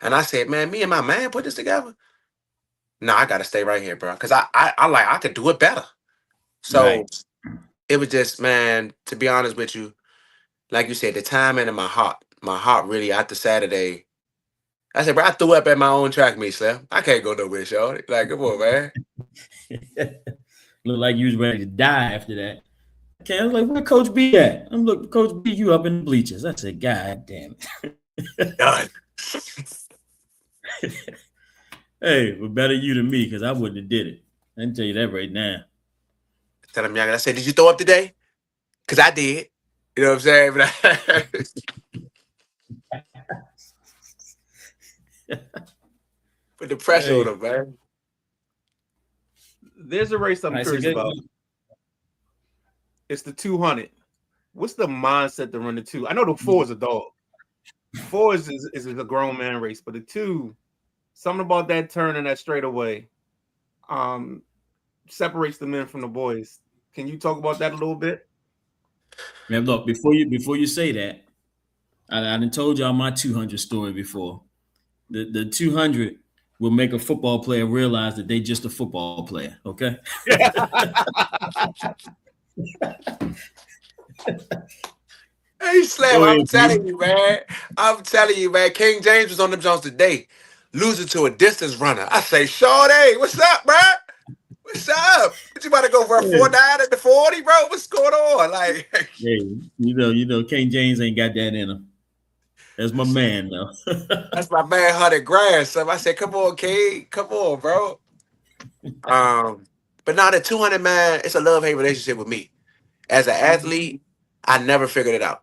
Speaker 3: And I said, man, me and my man put this together. No, I gotta stay right here, bro. Cause I could do it better. So
Speaker 1: Right.
Speaker 3: it was just, man, to be honest with you, like you said, the timing in my heart really after Saturday. I said, bro, I threw up at my own track meet, Slim. I can't go nowhere, shorty. Like, come on, man.
Speaker 1: Looked like you was ready to die after that. Okay, I was like, where Coach B at? I'm looking, Coach B, you up in the bleachers. I said, God damn it.
Speaker 3: Done.
Speaker 1: Hey, well, better you than me, because I wouldn't have did it. I can tell you that right now.
Speaker 3: Tell him, young. I said, did you throw up today? Cause I did. You know what I'm saying? Put the pressure on
Speaker 1: Hey,
Speaker 3: him, man.
Speaker 2: There's a race
Speaker 1: all
Speaker 2: I'm
Speaker 1: right, so
Speaker 2: curious
Speaker 1: get,
Speaker 2: about. It's the 200. What's the mindset to run the 2? I know the 4 is a dog. 4 is a grown man race, but the 2, something about that turn and that straightaway, separates the men from the boys. Can you talk about that a little bit?
Speaker 1: man, look, before you say that, I done told y'all my 200 story before. The 200 will make a football player realize that they just a football player. Okay.
Speaker 3: Hey, Slam,
Speaker 1: Go
Speaker 3: I'm
Speaker 1: ahead,
Speaker 3: telling
Speaker 1: B.
Speaker 3: you, man. I'm telling you, man. King James was on them Jones today, losing to a distance runner. I say, Shorty, what's up, bro? What's up? What you about to go for a
Speaker 1: Hey,
Speaker 3: 4.9 at the 40, bro? What's going on? Like,
Speaker 1: hey, King James ain't got that in him. That's my man, though.
Speaker 3: that's my man, 100 grand. So I said, come on, King. Come on, bro. Um, But now the 200, man, it's a love-hate relationship with me. As an athlete, I never figured it out.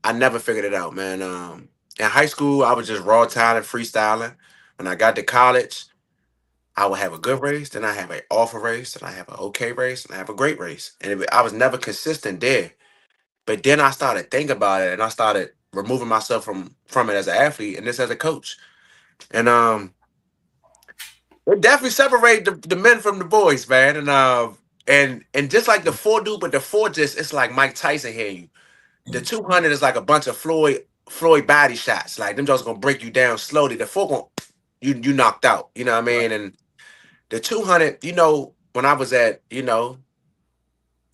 Speaker 3: I never figured it out, man. In high school, I was just raw talent, freestyling. When I got to college, I would have a good race, then I have an awful race, then I have an okay race, and I have a great race. And I was never consistent there. But then I started thinking about it, and I started removing myself from it as an athlete, and this as a coach. And it definitely separate the men from the boys, man. And just like the four do, but the four just it's like Mike Tyson here. You the 200 is like a bunch of Floyd body shots. Like them just gonna break you down slowly. The four gonna you knocked out. You know what I mean? And the 200, when I was at Wise, you know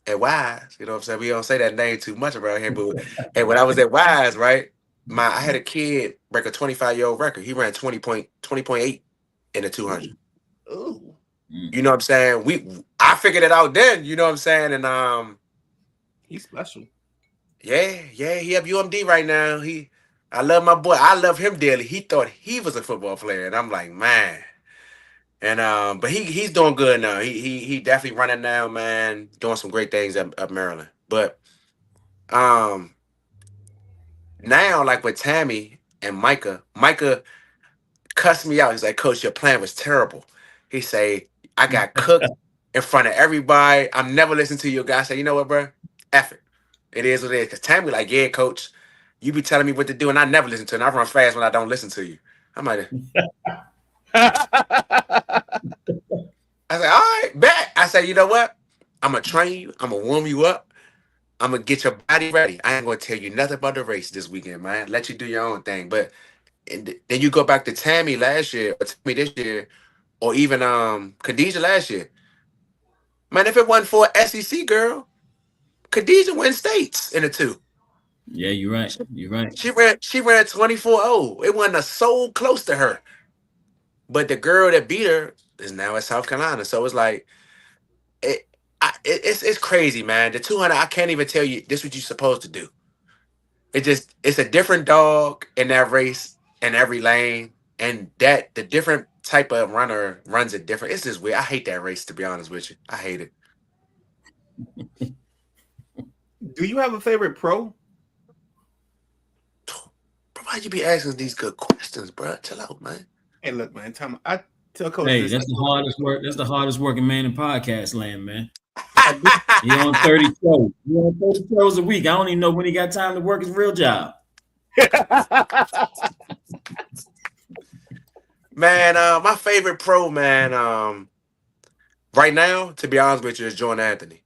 Speaker 3: what I'm saying? We don't say that name too much around here, but and when I was at Wise, right? I had a kid break a 25-year-old record. He ran 20.8 in the 200.
Speaker 2: Ooh.
Speaker 3: You know what I'm saying? I figured it out then, you know what I'm saying? And
Speaker 2: he's special.
Speaker 3: Yeah, he have UMD right now. I love my boy. I love him dearly. He thought he was a football player, and I'm like, man. And but he's doing good now. He definitely running now, man. Doing some great things at Maryland. But now like with Tammy and Micah cussed me out. He's like, Coach, your plan was terrible. He say, I got cooked in front of everybody. I'm never listening to you. Guy I say, you know what, bro? F it. It is what it is. Because Tammy like, yeah, Coach, you be telling me what to do, and I never listen to it. And I run fast when I don't listen to you. I'm like, I say, all right, bet. I say, you know what? I'm going to train you. I'm going to warm you up. I'm going to get your body ready. I ain't going to tell you nothing about the race this weekend, man. Let you do your own thing. But then you go back to Tammy last year, or Tammy this year, or even Khadijah last year. Man, if it wasn't for an SEC girl, Khadijah win states in the 2.
Speaker 1: Yeah, you're right. You're right.
Speaker 3: She ran 24-0. It wasn't a soul close to her. But the girl that beat her is now at South Carolina. So it's like it's crazy, man. The 200, I can't even tell you this is what you're supposed to do. It's a different dog in that race in every lane. And that the different type of runner runs it different. It's just weird. I hate that race, to be honest with you. I hate it.
Speaker 2: Do you have a favorite pro?
Speaker 3: Bro, why you be asking these good questions, bro? Chill out, man.
Speaker 2: Hey, look, man. I tell Coach
Speaker 1: Hey,
Speaker 2: this.
Speaker 1: that's the hardest work. That's the hardest working man in podcast land, man. He on 30 shows. He on 30 shows a week. I don't even know when he got time to work his real job.
Speaker 3: Man, my favorite pro, man, right now, to be honest with you, is Jordan Anthony.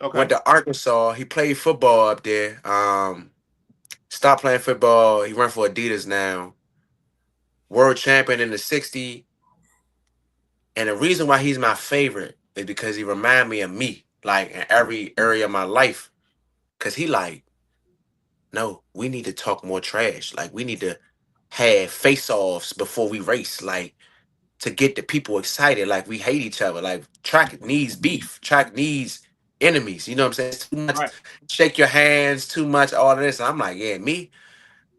Speaker 2: Okay.
Speaker 3: Went to Arkansas. He played football up there. Stopped playing football. He run for Adidas now. World champion in the 60. And the reason why he's my favorite is because he remind me of me, like in every area of my life. Cause he like, no, we need to talk more trash. Like we need to have face-offs before we race. Like to get the people excited. Like we hate each other. Like track needs beef. Track needs enemies. You know what I'm saying? It's too much.
Speaker 2: Right.
Speaker 3: Shake your hands. Too much. All of this. And I'm like, yeah, me.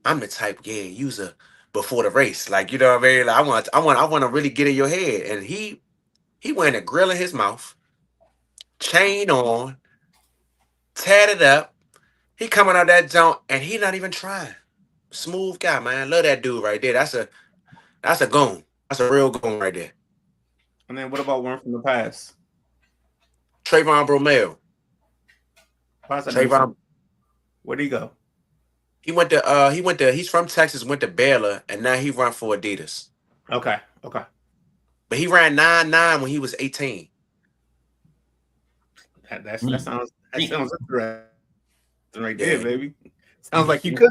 Speaker 3: I'm the type, user before the race. Like you know what I mean? Like, I want to really get in your head. And he wearing a grill in his mouth, chain on, tatted up. He coming out that junk and he not even trying. Smooth guy, man. Love that dude right there. That's a goon. That's a real goon right there.
Speaker 2: And then what about one from the past?
Speaker 3: Trayvon Bromell. Trayvon.
Speaker 2: Where'd he go?
Speaker 3: He's from Texas, went to Baylor, and now he run for Adidas.
Speaker 2: Okay.
Speaker 3: But he ran 9.9 when he was 18.
Speaker 2: That sounds interesting right there, baby. Sounds like you could.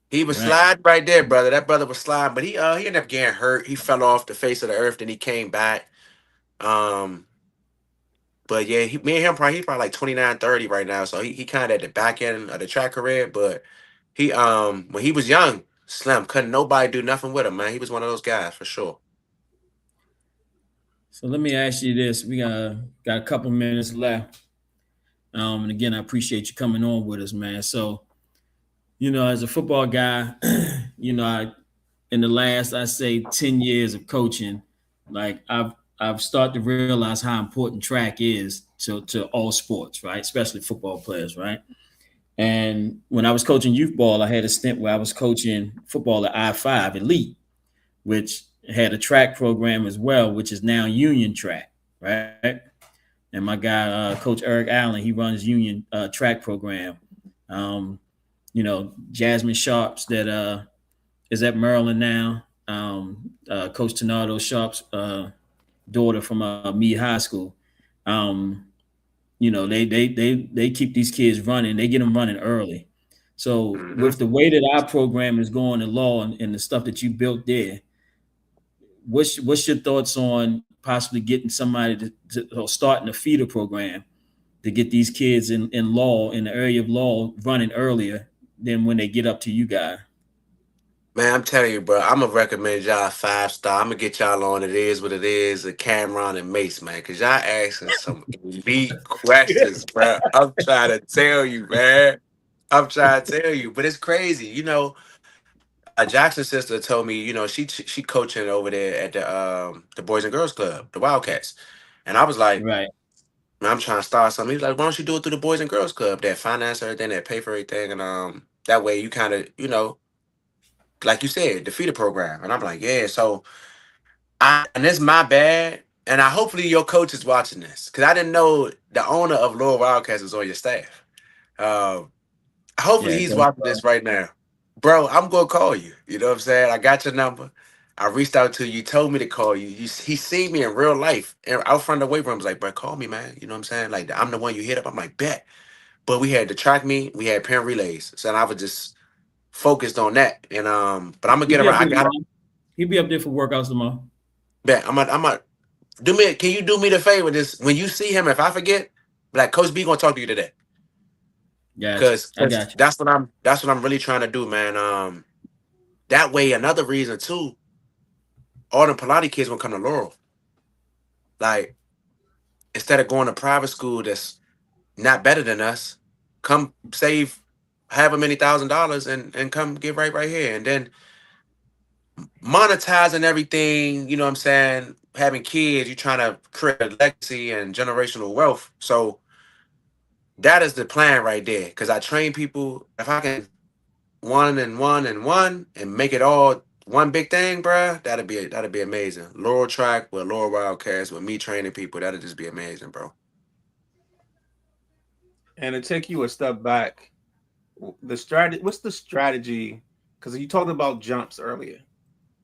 Speaker 3: He was sliding right there, brother. That brother was sliding, but he ended up getting hurt. He fell off the face of the earth, then he came back. But yeah, me and him he's probably like 29, 30 right now. So he kind of at the back end of the track career, but he when he was young, Slim, couldn't nobody do nothing with him, man. He was one of those guys for sure.
Speaker 1: So let me ask you this. We got a couple minutes left. And again, I appreciate you coming on with us, man. So, as a football guy, in the last, I say 10 years of coaching, like I've I've started to realize how important track is to all sports, right? Especially football players, right? And when I was coaching youth ball, I had a stint where I was coaching football at I-5 Elite, which had a track program as well, which is now Union Track, right? And my guy, Coach Eric Allen, he runs Union track program. Um, Jasmine Sharps that is at Maryland now. Coach Tenardo Sharps' daughter from Meade High School. Um, they keep these kids running. They get them running early. So
Speaker 3: Mm-hmm.
Speaker 1: with the way that our program is going in law and the stuff that you built there, what's your thoughts on possibly getting somebody or starting a feeder program to get these kids in law in the area of law running earlier than when they get up to you guys?
Speaker 3: Man, I'm telling you, bro, I'm gonna recommend y'all 5 star. I'm gonna get y'all on It Is What It Is, the Cameron and Mace, man, because y'all asking some elite questions, bro. I'm trying to tell you, man. I'm trying to tell you, but it's crazy. Jackson's sister told me, she coaching over there at the Boys and Girls Club, the Wildcats, and I was like,
Speaker 1: Right.
Speaker 3: man, I'm trying to start something. He's like, why don't you do it through the Boys and Girls Club? That finance everything, that pay for everything, and that way you kind of, like you said, defeat the program. And I'm like, yeah. So and it's my bad. And I hopefully your coach is watching this because I didn't know the owner of Laurel Wildcats was on your staff. Um, Hopefully
Speaker 1: Yeah.
Speaker 3: he's watching this right now. Bro, I'm gonna call you. You know what I'm saying? I got your number. I reached out to you. You told me to call you. He seen me in real life and out front of the weight room. I was like, bro, call me, man. You know what I'm saying? Like I'm the one you hit up. I'm like, bet. But we had the track meet, we had parent relays. So I was just focused on that. And but I'm gonna
Speaker 1: He'll
Speaker 3: get
Speaker 1: be up
Speaker 3: around. I
Speaker 1: there
Speaker 3: got it.
Speaker 1: tomorrow. He'll be up there for workouts tomorrow.
Speaker 3: Bet. I'm do me. Can you do me the favor? This when you see him, if I forget, like Coach B gonna talk to you today.
Speaker 1: Gotcha.
Speaker 3: Cause,
Speaker 1: I
Speaker 3: 'cause
Speaker 1: got you.
Speaker 3: that's what I'm really trying to do, man. That way, another reason too, all the Pilates kids gonna come to Laurel. Like, instead of going to private school that's not better than us, come save however many $1,000 and come get right here. And then monetizing everything, you know what I'm saying? Having kids, you're trying to create a legacy and generational wealth. So that is the plan right there. Cause I train people. If I can one and one and one and make it all one big thing, bruh, that'd be amazing. Laurel track with Laurel Wildcats with me training people, that'd just be amazing, bro.
Speaker 2: And to take you a step back, the strategy. What's the strategy? Because you talked about jumps earlier.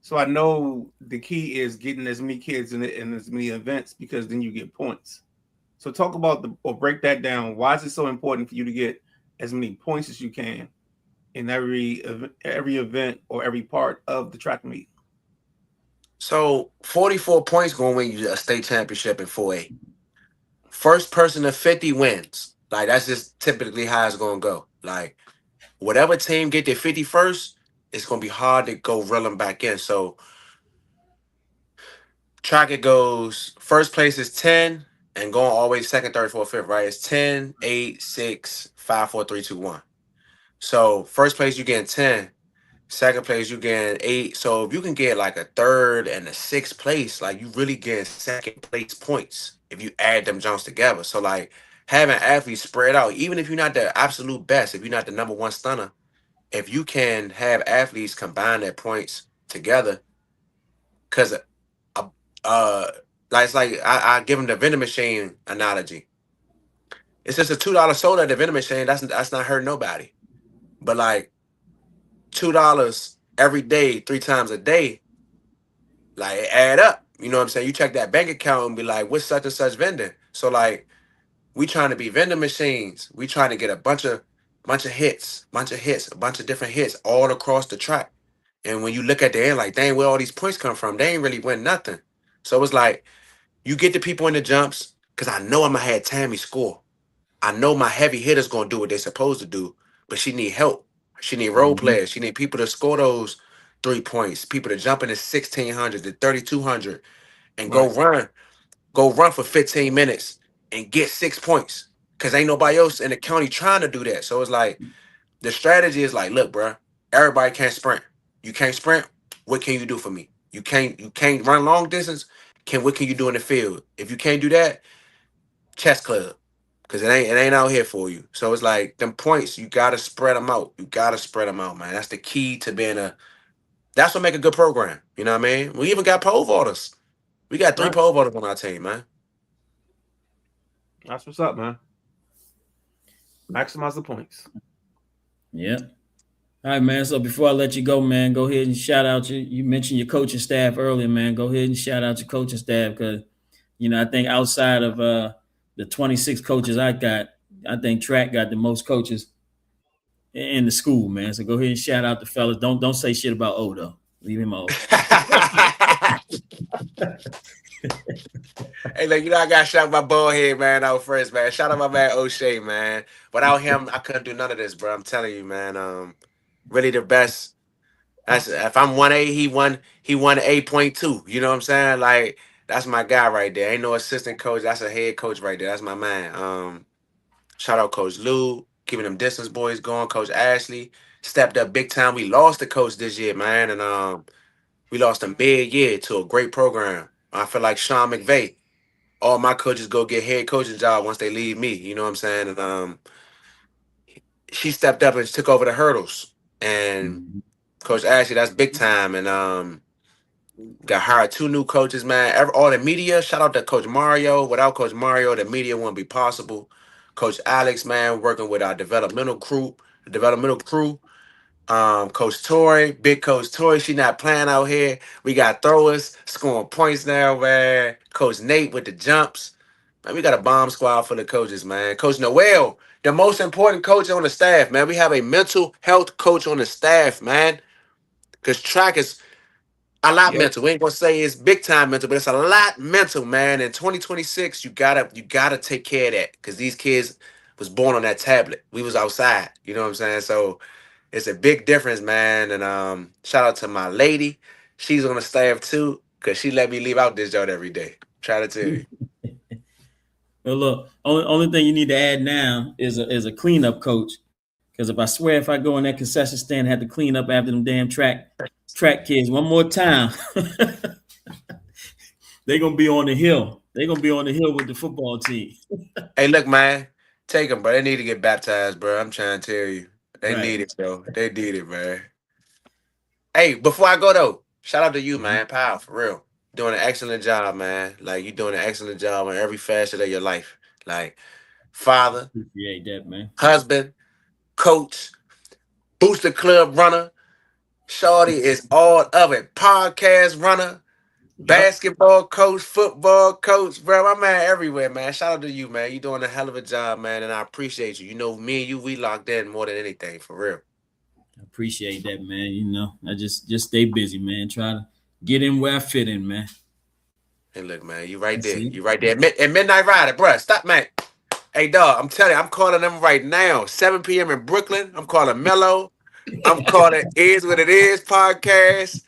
Speaker 2: So I know the key is getting as many kids in as many events because then you get points. So talk about or break that down. Why is it so important for you to get as many points as you can in every event or every part of the track meet?
Speaker 3: So 44 points gonna win you a state championship in 4A. First person to 50 wins. Like that's just typically how it's gonna go. Like whatever team get their 50 first, it's gonna be hard to go reel them back in. So track it goes first place is 10 and going always second, third, fourth, fifth, right? It's 10, 8, 6, 5, 4, 3, 2, 1. So first place you get 10, second place you get 8. So if you can get like a third and a sixth place, like you really get second place points if you add them jumps together. So like having athletes spread out, even if you're not the absolute best, if you're not the number one stunner, if you can have athletes combine their points together, because uh, uh like it's like I give them the vending machine analogy. It's just a $2 soda at the vending machine. That's not hurting nobody. But like $2 every day, 3 times a day, like it add up. You know what I'm saying? You check that bank account and be like, what's such and such vending? So like we trying to be vending machines. We trying to get a bunch of hits, a bunch of different hits all across the track. And when you look at the end, like, dang, where all these points come from? They ain't really win nothing. So it's like you get the people in the jumps, because I know I'm gonna have Tammy score. I know my heavy hitters gonna do what they're supposed to do, but she need help. She need role
Speaker 1: Mhm.
Speaker 3: players. She need people to score those 3 points, people to jump in the 1600, the 3200, and
Speaker 2: Right.
Speaker 3: go run for 15 minutes and get 6 points. Cause ain't nobody else in the county trying to do that. So it's like the strategy is like, look, bro, everybody can't sprint. You can't sprint. What can you do for me? You can't run long distance. what can you do in the field? If you can't do that, chess club. Cause it ain't out here for you. So it's like them points, you gotta spread them out. You gotta spread them out, man. That's the key to being that's what make a good program. You know what I mean? We even got pole vaulters. We got 3
Speaker 2: Right.
Speaker 3: pole vaulters on our team, man.
Speaker 2: That's what's up, man. Maximize the points.
Speaker 1: Yeah. All right, man. So before I let you go, man, go ahead and shout out you mentioned your coaching staff earlier, man. Go ahead and shout out your coaching staff because, I think outside of the 26 coaches I got, I think track got the most coaches in the school, man. So go ahead and shout out the fellas. Don't say shit about O though. Leave him alone.
Speaker 3: Hey, look, I got shout out my bald head, man, out first, man. Shout out my man O'Shea, man. Without him, I couldn't do none of this, bro. I'm telling you, man. Really the best. That's if I'm 1A, he won 8.2. You know what I'm saying? Like, that's my guy right there. Ain't no assistant coach. That's a head coach right there. That's my man. Shout out Coach Lou, keeping them distance boys going. Coach Ashley stepped up big time. We lost the coach this year, man, and we lost him big year to a great program. I feel like Sean McVay. All my coaches go get head coaching job once they leave me. You know what I'm saying? And she stepped up and took over the hurdles. And Coach Ashley, that's big time. And got hired 2 new coaches, man. All the media, shout out to Coach Mario. Without Coach Mario, the media wouldn't be possible. Coach Alex, man, working with our developmental crew. Coach Tori, big Coach Tori, she not playing out here. We got throwers scoring points now, man. Coach Nate with the jumps. Man, we got a bomb squad full of coaches, man. Coach Noel, the most important coach on the staff, man. We have a mental health coach on the staff, man. Because track is a lot mental. We ain't gonna say it's big time mental, but it's a lot mental, man. In 2026, you gotta take care of that. Because these kids was born on that tablet. We was outside. You know what I'm saying? So it's a big difference, man. And shout out to my lady. She's on the staff too, because she let me leave out this joint every day. Try to tell you.
Speaker 1: Well, look, only thing you need to add now is a cleanup coach. Because if I go in that concession stand and have to clean up after them damn track kids one more time, they're gonna be on the hill. They're gonna be on the hill with the football team.
Speaker 3: Hey, look, man. Take them, bro. They need to get baptized, bro. I'm trying to tell you. They
Speaker 1: Right.
Speaker 3: need it, though. They need it, man. Hey, before I go, though, shout out to you, man. Pal, for real. Doing an excellent job, man. Like, you doing an excellent job in every facet of your life. Like, father,
Speaker 1: Appreciate that, man.
Speaker 3: husband, coach, booster club runner. Shorty is all of it. Podcast runner, basketball coach, football coach, bro. My man everywhere, man. Shout out to you, man. You doing a hell of a job, man, and I appreciate you. You know, me and you, we locked in more than anything, for real.
Speaker 1: I appreciate that, man. I just stay busy, man. Try to get in where I fit in, man.
Speaker 3: Hey, look, man, you right
Speaker 1: That's
Speaker 3: there.
Speaker 1: it.
Speaker 3: You right there. And Midnight Rider, bro. Stop, man. Hey, dog, I'm telling you, I'm calling them right now. 7 p.m. in Brooklyn. I'm calling Mello. I'm calling Is What It Is podcast.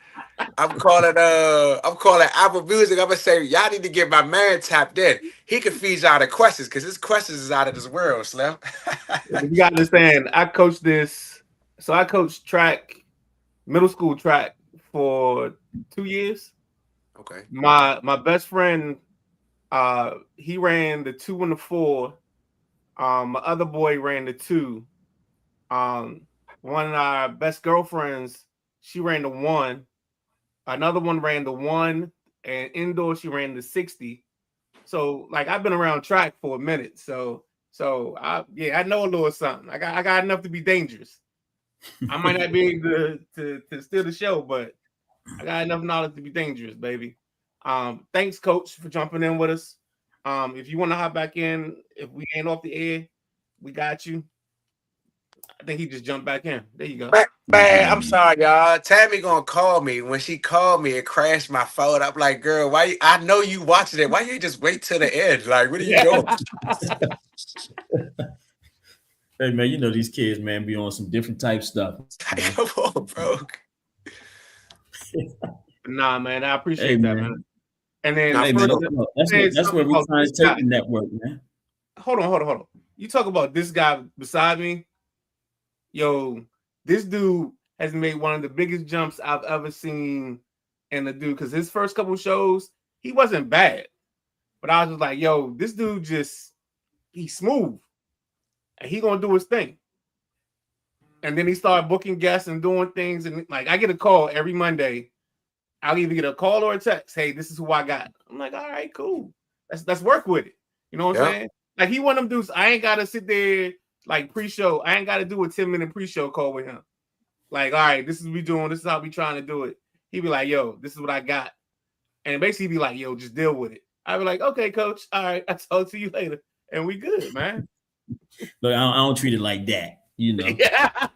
Speaker 3: I'm calling Apple Music. I'm gonna say y'all need to get my man tapped in. He can feed y'all the questions because his questions is out of this world, Slim.
Speaker 2: You gotta understand, I coached this. So I coached track, middle school track for 2 years.
Speaker 3: Okay.
Speaker 2: My best friend, he ran the 2 and the 4. My other boy ran the 2. One of our best girlfriends, she ran the 1. Another one ran the 1, and indoor she ran the 60. So like I've been around track for a minute. So I know a little something. I got enough to be dangerous. I might not be able to steal the show, but I got enough knowledge to be dangerous, baby. Thanks, Coach, for jumping in with us. If you want to hop back in, if we ain't off the air, we got you. I think he just jumped back in. There you go.
Speaker 3: Man, I'm sorry, y'all. Tammy gonna call me. When she called me, it crashed my phone. I'm like, girl, why? I know you watching it. Why you just wait till the end? Like, what are you doing?
Speaker 1: Hey, man, these kids, man, be on some different type stuff.
Speaker 3: Come on, bro.
Speaker 2: Nah, man, I appreciate that, man. And then
Speaker 1: hey, man, that's where we trying to take the network, man.
Speaker 2: Hold on. You talk about this guy beside me. Yo, this dude has made one of the biggest jumps I've ever seen in the dude, because his first couple shows, he wasn't bad, but I was just like, yo, this dude he's smooth, and he gonna do his thing. And then he started booking guests and doing things, and like I get a call every Monday. I'll either get a call or a text. Hey, this is who I got. I'm like, all right, cool. Let's work with it. You know what I'm saying? Like he one of them dudes. I ain't gotta sit there like pre-show. I ain't gotta do a 10-minute pre-show call with him. Like, all right, this is what we doing. This is how we trying to do it. He'd be like, yo, this is what I got. And basically be like, yo, just deal with it. I'd be like, okay, coach. All right, I'll talk to you later. And we good, man.
Speaker 1: Look, I don't treat it like that, you know.
Speaker 2: Yeah.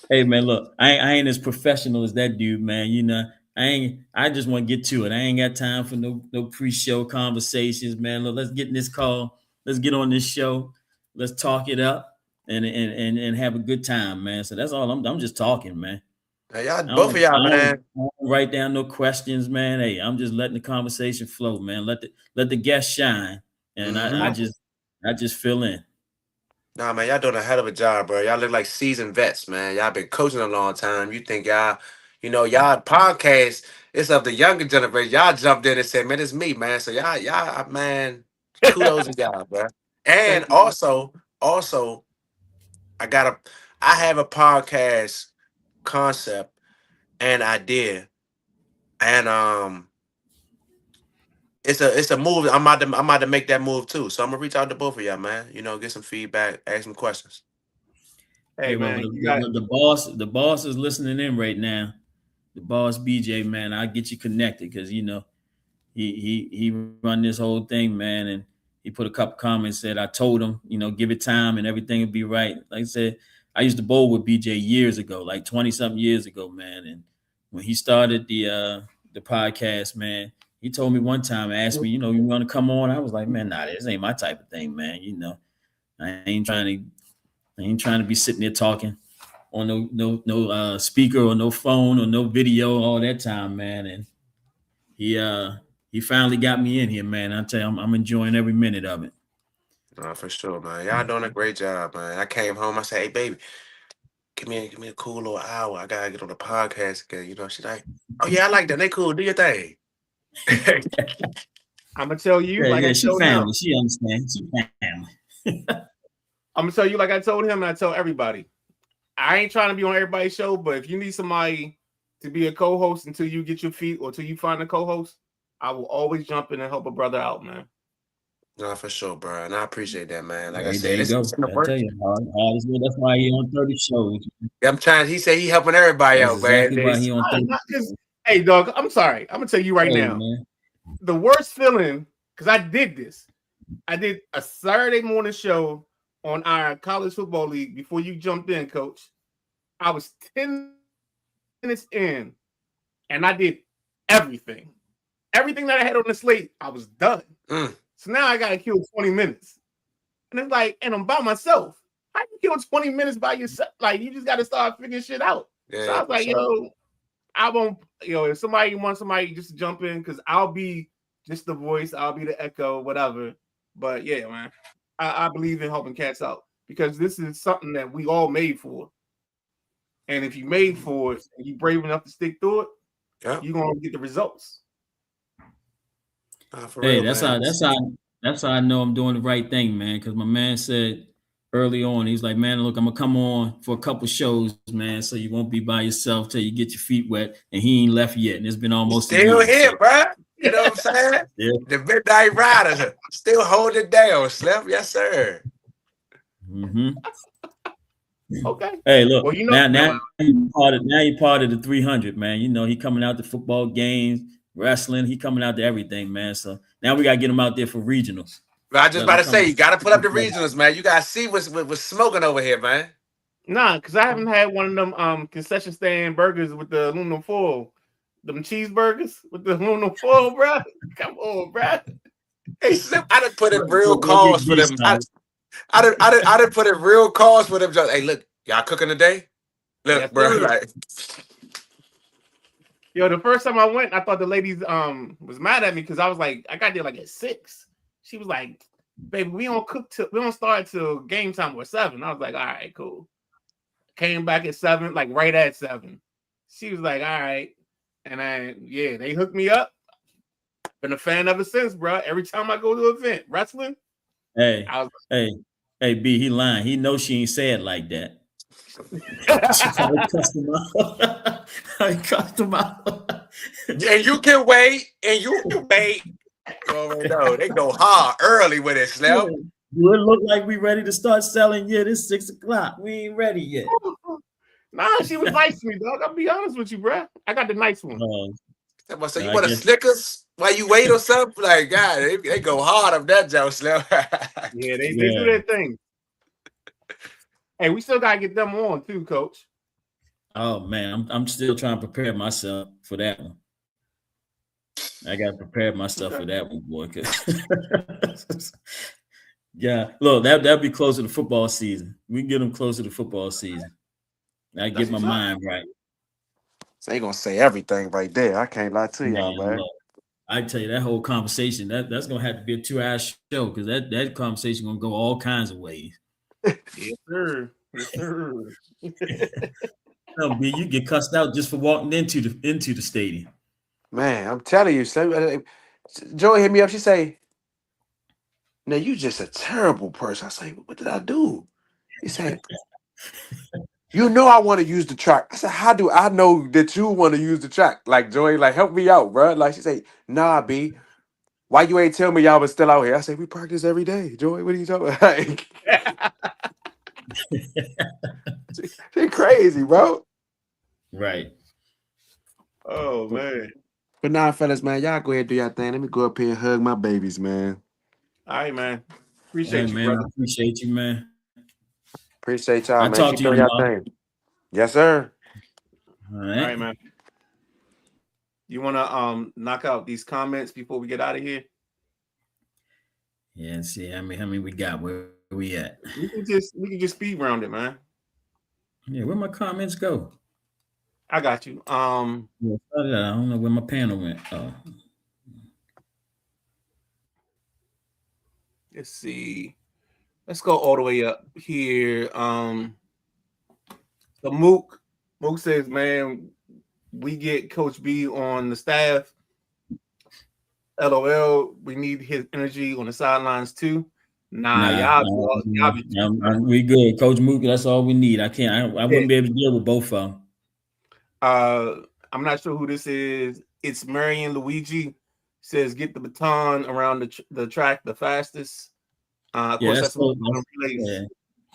Speaker 1: Hey man, look, I ain't as professional as that dude, man. You know, I just want to get to it. I ain't got time for no pre-show conversations, man. Look, let's get in this call. Let's get on this show. Let's talk it up and have a good time, man. So that's all I'm just talking, man.
Speaker 3: Hey, y'all, both of y'all, man.
Speaker 1: I don't write down no questions, man. Hey, I'm just letting the conversation flow, man. Let the guests shine. And I just fill in.
Speaker 3: Nah, man, y'all doing a hell of a job, bro. Y'all look like seasoned vets, man. Y'all been coaching a long time. You think y'all podcast, it's of the younger generation. Y'all jumped in and said, man, it's me, man. So y'all, man, kudos to y'all, bro. And also, I have a podcast concept and idea. And it's a move. I'm about to make that move too. So I'm gonna reach out to both of y'all, man. You know, get some feedback, ask some questions.
Speaker 2: Hey man,
Speaker 1: the boss is listening in right now. The boss BJ, man, I'll get you connected because you know he run this whole thing, man, and he put a couple comments said I told him, you know, give it time and everything will be right. Like I said, I used to bowl with BJ years ago, like 20-something years ago, man. And when he started the podcast, man, he told me one time, asked me, you know, you want to come on? I was like, man, nah, this ain't my type of thing, man. You know, I ain't trying to be sitting there talking on no speaker or no phone or no video all that time, man. And he finally got me in here, man. I tell you, I'm enjoying every minute of it.
Speaker 3: No, for sure, man. Y'all doing a great job, man. I came home, I said, hey, baby, give me a cool little hour. I gotta get on the podcast again. You know, she's like, oh yeah, I like that. They cool. Do your thing.
Speaker 2: I'm gonna tell you, like I told him.
Speaker 1: She understands. She family.
Speaker 2: I'm gonna tell you, like I told him, and I tell everybody. I ain't trying to be on everybody's show, but if you need somebody to be a co-host until you get your feet or until you find a co-host, I will always jump in and help a brother out, man.
Speaker 3: No, for sure, bro. And I appreciate that, man. Like
Speaker 1: Hey,
Speaker 3: I said,
Speaker 1: there you go. I tell you, that's why he on 30 shows.
Speaker 3: I'm trying. He said he helping everybody
Speaker 1: That's
Speaker 3: out,
Speaker 1: exactly
Speaker 3: man.
Speaker 1: why he on 30.
Speaker 2: Hey, dog, I'm sorry. I'm gonna tell you right now.
Speaker 1: Man.
Speaker 2: The worst feeling, because I did this. I did a Saturday morning show on our college football league before you jumped in, coach. I was 10 minutes in, and I did everything. Everything that I had on the slate, I was done. So now I got to kill 20 minutes. And it's like, and I'm by myself. How you kill 20 minutes by yourself? Like, you just got to start figuring shit out.
Speaker 3: Yeah,
Speaker 2: so I was like, yo, I won't, if somebody wants somebody just to jump in, because I'll be just the voice, I'll be the echo, whatever. But yeah, man, I believe in helping cats out because this is something that we all made for. And if you made for it and you brave enough to stick through it, you're gonna get the results.
Speaker 1: Hey, that's how I know I'm doing the right thing, man. Because my man said early on, he's like, man, look, I'm gonna come on for a couple shows, man, so you won't be by yourself till you get your feet wet. And he ain't left yet, and it's been almost
Speaker 3: still here, bro. You know what I'm saying? Yeah. The Midnight Riders still holding it down, Slim. Yes, sir.
Speaker 1: Mm-hmm.
Speaker 2: Okay.
Speaker 1: Hey, look, well, you know, now you're part of the 300, man. You know, he coming out to football games, wrestling. He coming out to everything, man. So now we got to get him out there for regionals.
Speaker 3: But I just about to say, you got to put up the regionals, man. You got to see what's smoking over here, man.
Speaker 2: Nah, because I haven't had one of them concession stand burgers with the aluminum foil. Them cheeseburgers with the aluminum foil, bro. Come on, bro.
Speaker 3: Hey, Slim, I done put in real calls for them. I done put in real calls for them. Hey, look, y'all cooking today? Look, yes, bro, like.
Speaker 2: Yo, the first time I went, I thought the ladies was mad at me because I was like, I got there like at 6. She was like, baby, we don't start till game time or 7. I was like, all right, cool. Came back at 7, like right at 7. She was like, all right. And they hooked me up. Been a fan ever since, bro. Every time I go to an event, wrestling,
Speaker 1: Hey,
Speaker 2: I was
Speaker 1: hey, hey, B, he lying. He knows she ain't say it like that. She probably cussed him out. I cussed him out.
Speaker 3: And you can wait, and you can wait. You already know they go hard early with it, Slim.
Speaker 1: Do it look like we ready to start selling yet? It's 6:00. We ain't ready yet.
Speaker 2: Nah, she was nice to me, dog. I'll be honest with you, bro. I got the nice one.
Speaker 3: So you
Speaker 1: I
Speaker 3: want a
Speaker 1: guess
Speaker 3: Snickers while you wait or something? Like, God, they go hard on that, Joe Slim.
Speaker 2: Yeah, they do
Speaker 1: Yeah.
Speaker 2: their thing. Hey, we still gotta get them on too, Coach.
Speaker 1: Oh man, I'm still trying to prepare myself for that one. I gotta prepare myself for that one, boy. 'Cause yeah, look, that'll be closer to football season. We can get them closer to football season. I get my
Speaker 2: what's up.
Speaker 1: mind right.
Speaker 3: So they gonna say everything right there. I can't lie to y'all,
Speaker 1: Man,
Speaker 3: man.
Speaker 1: look, I tell you that whole conversation that's gonna have to be a 2-hour show because that conversation gonna go all kinds of ways.
Speaker 2: Yes, sir. Yes, sir.
Speaker 1: No, B, you get cussed out just for walking into the stadium.
Speaker 3: Man, I'm telling you, Slim. Joey hit me up. She say, "Now you just a terrible person." I say, "What did I do?" He said, "You know I want to use the track." I said, "How do I know that you want to use the track?" Like Joey, like help me out, bro. Like she say, "Nah, B, why you ain't tell me y'all was still out here?" I say, "We practice every day, Joey. What are you talking about?" Like, she crazy, bro.
Speaker 1: Right.
Speaker 2: Oh man.
Speaker 3: But nah, fellas, man, y'all go ahead and do your thing. Let me go up here and hug my babies, man.
Speaker 2: All right, man.
Speaker 1: Hey,
Speaker 2: Appreciate you,
Speaker 1: man, I
Speaker 2: brother.
Speaker 1: appreciate you, man.
Speaker 3: Appreciate y'all,
Speaker 1: I
Speaker 3: man.
Speaker 1: talk
Speaker 3: Keep
Speaker 1: to you
Speaker 3: doing your
Speaker 1: tomorrow.
Speaker 3: thing. Yes, sir.
Speaker 1: All
Speaker 2: All
Speaker 1: right.
Speaker 2: right, man. You wanna knock out these comments before we get out of here?
Speaker 1: Yeah, see, how many we got? Where we at?
Speaker 2: We can just speed round it, man.
Speaker 1: Yeah, where my comments go?
Speaker 2: I got you.
Speaker 1: Yeah, I don't know where my panel went. Oh,
Speaker 2: Let's see. Let's go all the way up here. The Mook says, man, we get Coach B on the staff. LOL, we need his energy on the sidelines too. Nah,
Speaker 1: nah,
Speaker 2: y'all be
Speaker 1: we good, Coach Mook. That's all we need. I can't. I
Speaker 2: yeah.
Speaker 1: wouldn't be able to deal with both of them.
Speaker 2: I'm not sure who this is. It's Marion Luigi. Says get the baton around the track the fastest. Of
Speaker 1: Yeah,
Speaker 2: course,
Speaker 1: that's
Speaker 2: that's what
Speaker 1: Coach,
Speaker 2: relays.
Speaker 1: yeah,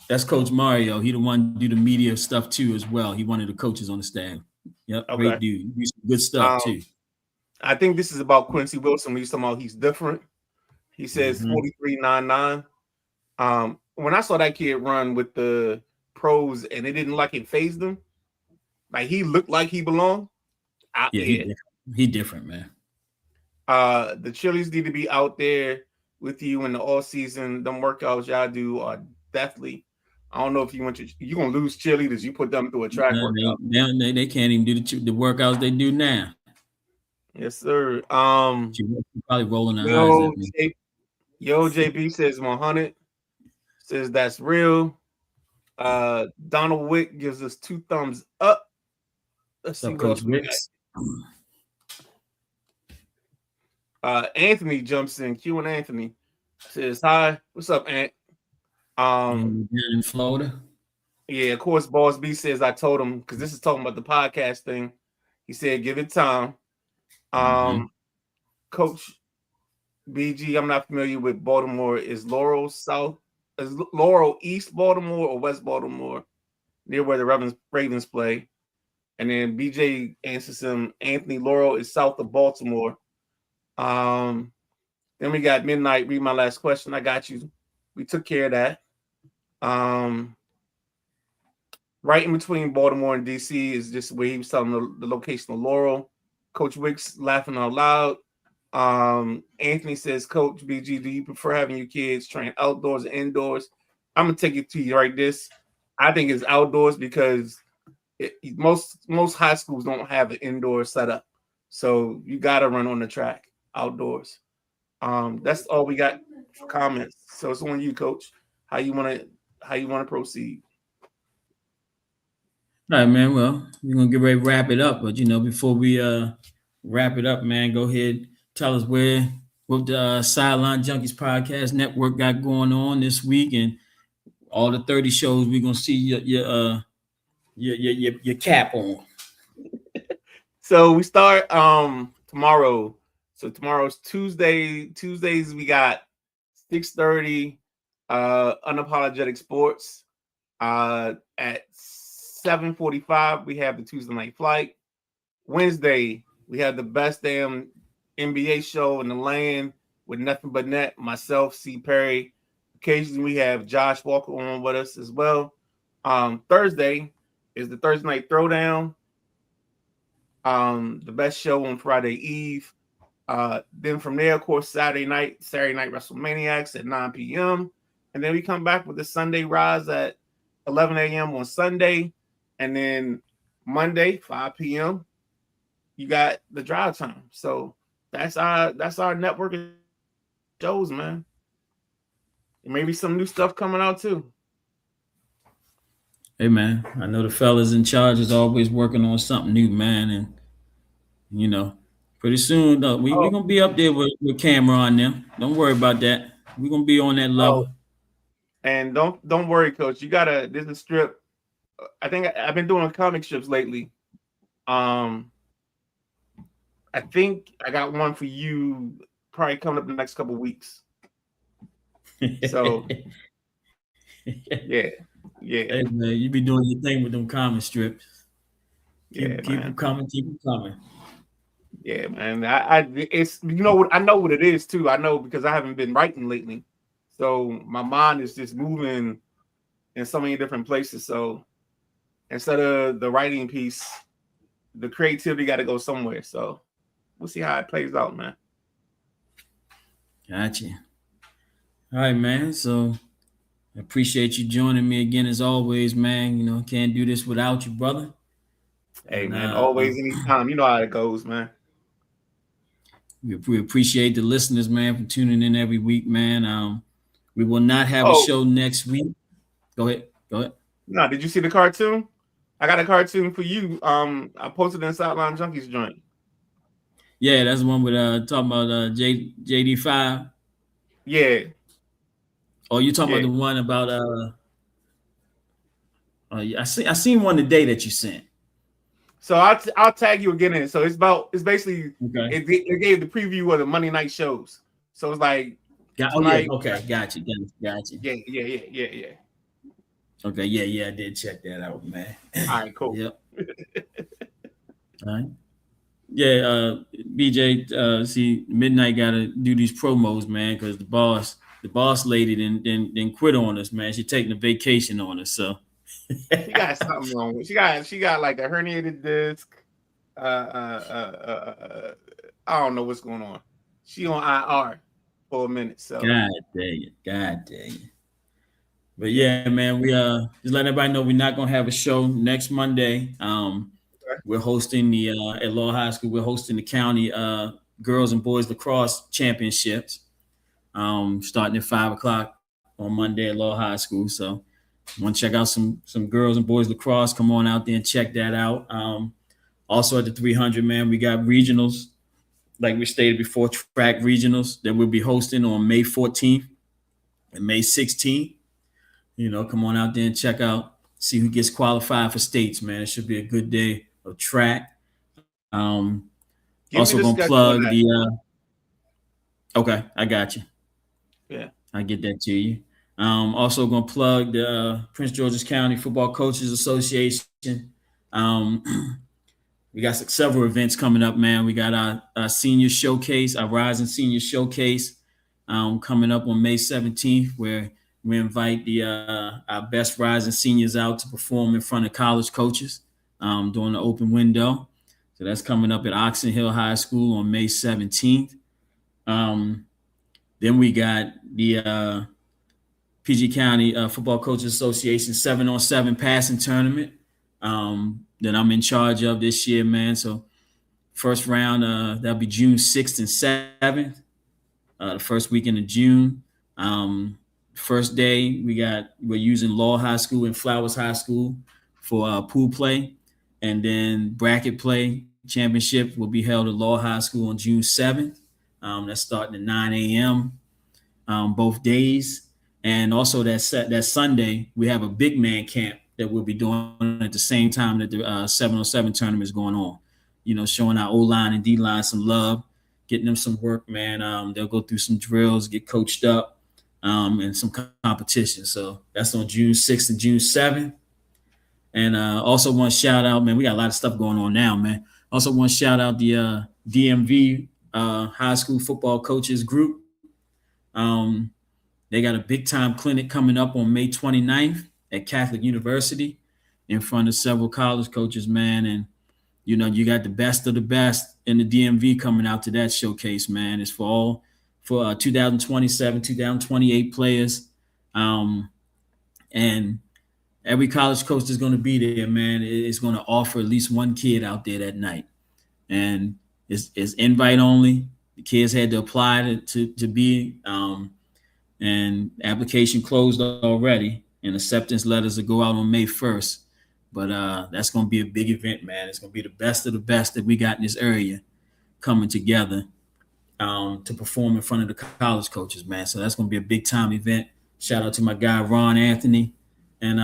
Speaker 1: that's Coach Mario. He the one do the media stuff too as well. He one of the coaches on the staff. Yep,
Speaker 2: Okay.
Speaker 1: great dude. He do some good stuff too.
Speaker 2: I think this is about Quincy Wilson. He's talking about he's different. He says 43.99. When I saw that kid run with the pros and it didn't like it phased him, like he looked like he belonged.
Speaker 1: Yeah, he different, man.
Speaker 2: The Chili's need to be out there with you in the all season. Them workouts y'all do are deathly. I don't know if you gonna lose cheerleaders. You put them through a track workout.
Speaker 1: They can't even do the workouts they do now.
Speaker 2: Yes, sir.
Speaker 1: She probably rolling her eyes at me.
Speaker 2: JB says 100. Says that's real. Donald Wick gives us 2 thumbs up. Let's see what else we got. Anthony jumps in. Q and Anthony says hi. What's up, Ant?
Speaker 1: In Florida.
Speaker 2: Yeah, of course. Boss B says I told him because this is talking about the podcast thing. He said give it time. Coach BG, I'm not familiar with Baltimore. Is Laurel East Baltimore or West Baltimore, near where the Ravens play? And then BJ answers him. Anthony, Laurel is south of Baltimore. Then we got Midnight. Read my last question. I got you. We took care of that. Right in between Baltimore and DC is just where he was telling the location of Laurel. Coach Wicks laughing out loud. Anthony says, Coach BG, do you prefer having your kids train outdoors or indoors? I'm gonna take it to you right this. I think it's outdoors because most high schools don't have an indoor setup, so you got to run on the track outdoors. That's all we got for comments. So it's on you, Coach. How you want to proceed?
Speaker 1: All right, man. Well, we're gonna get ready to wrap it up. But before we wrap it up, man, go ahead, tell us what the Sideline Junkies Podcast Network got going on this week, and all the 30 shows we're gonna see your cap on.
Speaker 2: So we start tomorrow. So tomorrow's Tuesday. Tuesdays we got 6:30 unapologetic sports. At 7:45 we have the Tuesday night flight. Wednesday we have the best damn NBA show in the land with nothing but net. Myself, C. Perry. Occasionally we have Josh Walker on with us as well. Thursday is the Thursday night throwdown. The best show on Friday Eve. Then from there, of course, Saturday night WrestleManiacs at 9 p.m. And then we come back with the Sunday Rise at 11 a.m. on Sunday. And then Monday, 5 p.m., you got the drive time. So that's our network of shows, man. And maybe some new stuff coming out too.
Speaker 1: Hey man, I know the fellas in charge is always working on something new, man, and pretty soon we're gonna be up there with camera on them. Don't worry about that. We're gonna be on that level.
Speaker 2: And don't worry, Coach. There's a strip. I think I've been doing comic strips lately. I think I got one for you probably coming up in the next couple of weeks. So yeah.
Speaker 1: Hey man, you be doing your thing with them comic strips. Keep them coming.
Speaker 2: Yeah, man. I know what it is too. I know because I haven't been writing lately. So my mind is just moving in so many different places. So instead of the writing piece, the creativity got to go somewhere. So we'll see how it plays out, man.
Speaker 1: Gotcha. All right, man. So I appreciate you joining me again as always, man. Can't do this without you, brother.
Speaker 2: Hey, man, always, anytime. You know how it goes, man.
Speaker 1: We appreciate the listeners, man, for tuning in every week, man. We will not have a show next week. Go ahead.
Speaker 2: No, did you see the cartoon? I got a cartoon for you. I posted in Sideline Junkies joint.
Speaker 1: Yeah, that's the one with talking about JD5.
Speaker 2: Yeah.
Speaker 1: Oh, you talking about the one about I seen one today that you sent.
Speaker 2: So I'll tag you again in it. So it's basically it gave the preview of the Monday night shows. So it's like
Speaker 1: tonight, gotcha.
Speaker 2: Yeah.
Speaker 1: Okay, yeah, I did check that out, man.
Speaker 2: All right, cool.
Speaker 1: Yep. All right. Yeah, BJ, see, Midnight gotta do these promos, man, because the boss lady then quit on us, man. She taking a vacation on us, so
Speaker 2: she got something wrong with. She got like a herniated disc. I don't know what's going on. She on IR for a minute. So
Speaker 1: God dang it. But yeah, man, we just letting everybody know we're not gonna have a show next Monday. We're hosting at Laurel High School. We're hosting the county girls and boys lacrosse championships. Starting at 5:00 on Monday at Laurel High School. So want to check out some girls and boys lacrosse, come on out there and check that out. Also at the 300, man, we got regionals, like we stated before, track regionals that we'll be hosting on May 14th and May 16th. Come on out there and check out, see who gets qualified for states, man. It should be a good day of track. Also gonna plug the okay, I got you.
Speaker 2: Yeah,
Speaker 1: I get that to you. Also gonna plug the Prince George's County Football Coaches Association. We got several events coming up, man. We got our senior showcase, our Rising Senior Showcase, coming up on May 17th, where we invite our best rising seniors out to perform in front of college coaches during the open window. So that's coming up at Oxon Hill High School on May 17th. Then we got the PG County Football Coaches Association 7-on-7 passing tournament that I'm in charge of this year, man. So first round, that'll be June 6th and 7th, the first weekend of June. First day, we're using Law High School and Flowers High School for pool play. And then bracket play championship will be held at Laurel High School on June 7th. That's starting at 9 a.m. Both days. And also that Sunday, we have a big man camp that we'll be doing at the same time that the 707 tournament is going on. Showing our O-line and D-line some love, getting them some work, man. They'll go through some drills, get coached up, and some competition. So that's on June 6th and June 7th. And also want to shout out, man, we got a lot of stuff going on now, man. Also want to shout out the DMV high school football coaches group. They got a big time clinic coming up on May 29th at Catholic University in front of several college coaches, man. And, you got the best of the best in the DMV coming out to that showcase, man. It's for 2027, 2028 players. And every college coach is going to be there, man. It's going to offer at least one kid out there that night. And it's invite only. The kids had to apply to be, and application closed already. And acceptance letters will go out on May 1st. But that's going to be a big event, man. It's going to be the best of the best that we got in this area coming together to perform in front of the college coaches, man. So that's going to be a big time event. Shout out to my guy, Ron Anthony, and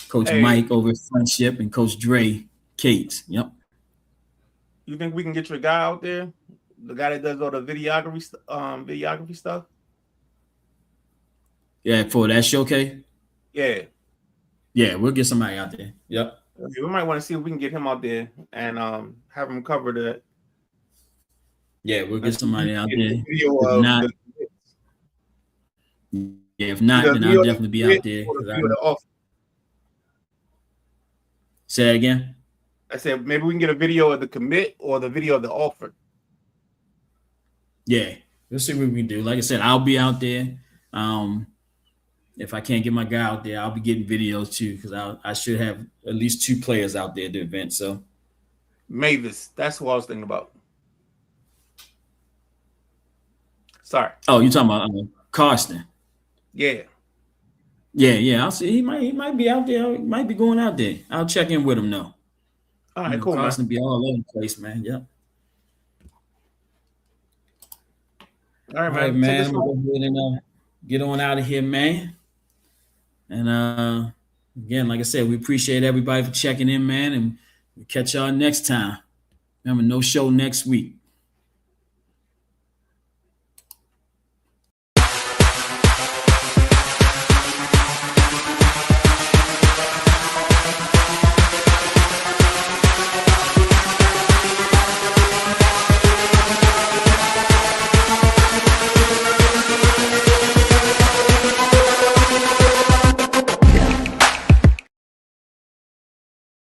Speaker 1: Coach Mike over at Friendship, and Coach Dre Cates. Yep.
Speaker 2: You think we can get your guy out there? The guy that does all the videography stuff?
Speaker 1: Yeah, for that showcase?
Speaker 2: Yeah.
Speaker 1: Yeah, we'll get somebody out there. Yep.
Speaker 2: We might want to see if we can get him out there and have him cover that.
Speaker 1: Yeah, we'll get somebody out there. If not, then I'll definitely be out there. Say that again?
Speaker 2: I said maybe we can get a video of the commit or the video of the offer.
Speaker 1: Yeah, we'll see what we can do. Like I said, I'll be out there. If I can't get my guy out there, I'll be getting videos too, because I should have at least 2 players out there at the event. So
Speaker 2: Mavis, that's what I was thinking about. Sorry.
Speaker 1: Oh, you talking about Carson?
Speaker 2: Yeah.
Speaker 1: Yeah. I'll see. He might be out there. He might be going out there. I'll check in with him though.
Speaker 2: All right, cool.
Speaker 1: Carson be all over the place, man. Yep.
Speaker 2: All right,
Speaker 1: man. We'll go ahead and get on out of here, man. And again, like I said, we appreciate everybody for checking in, man, and we'll catch y'all next time. Remember, no show next week.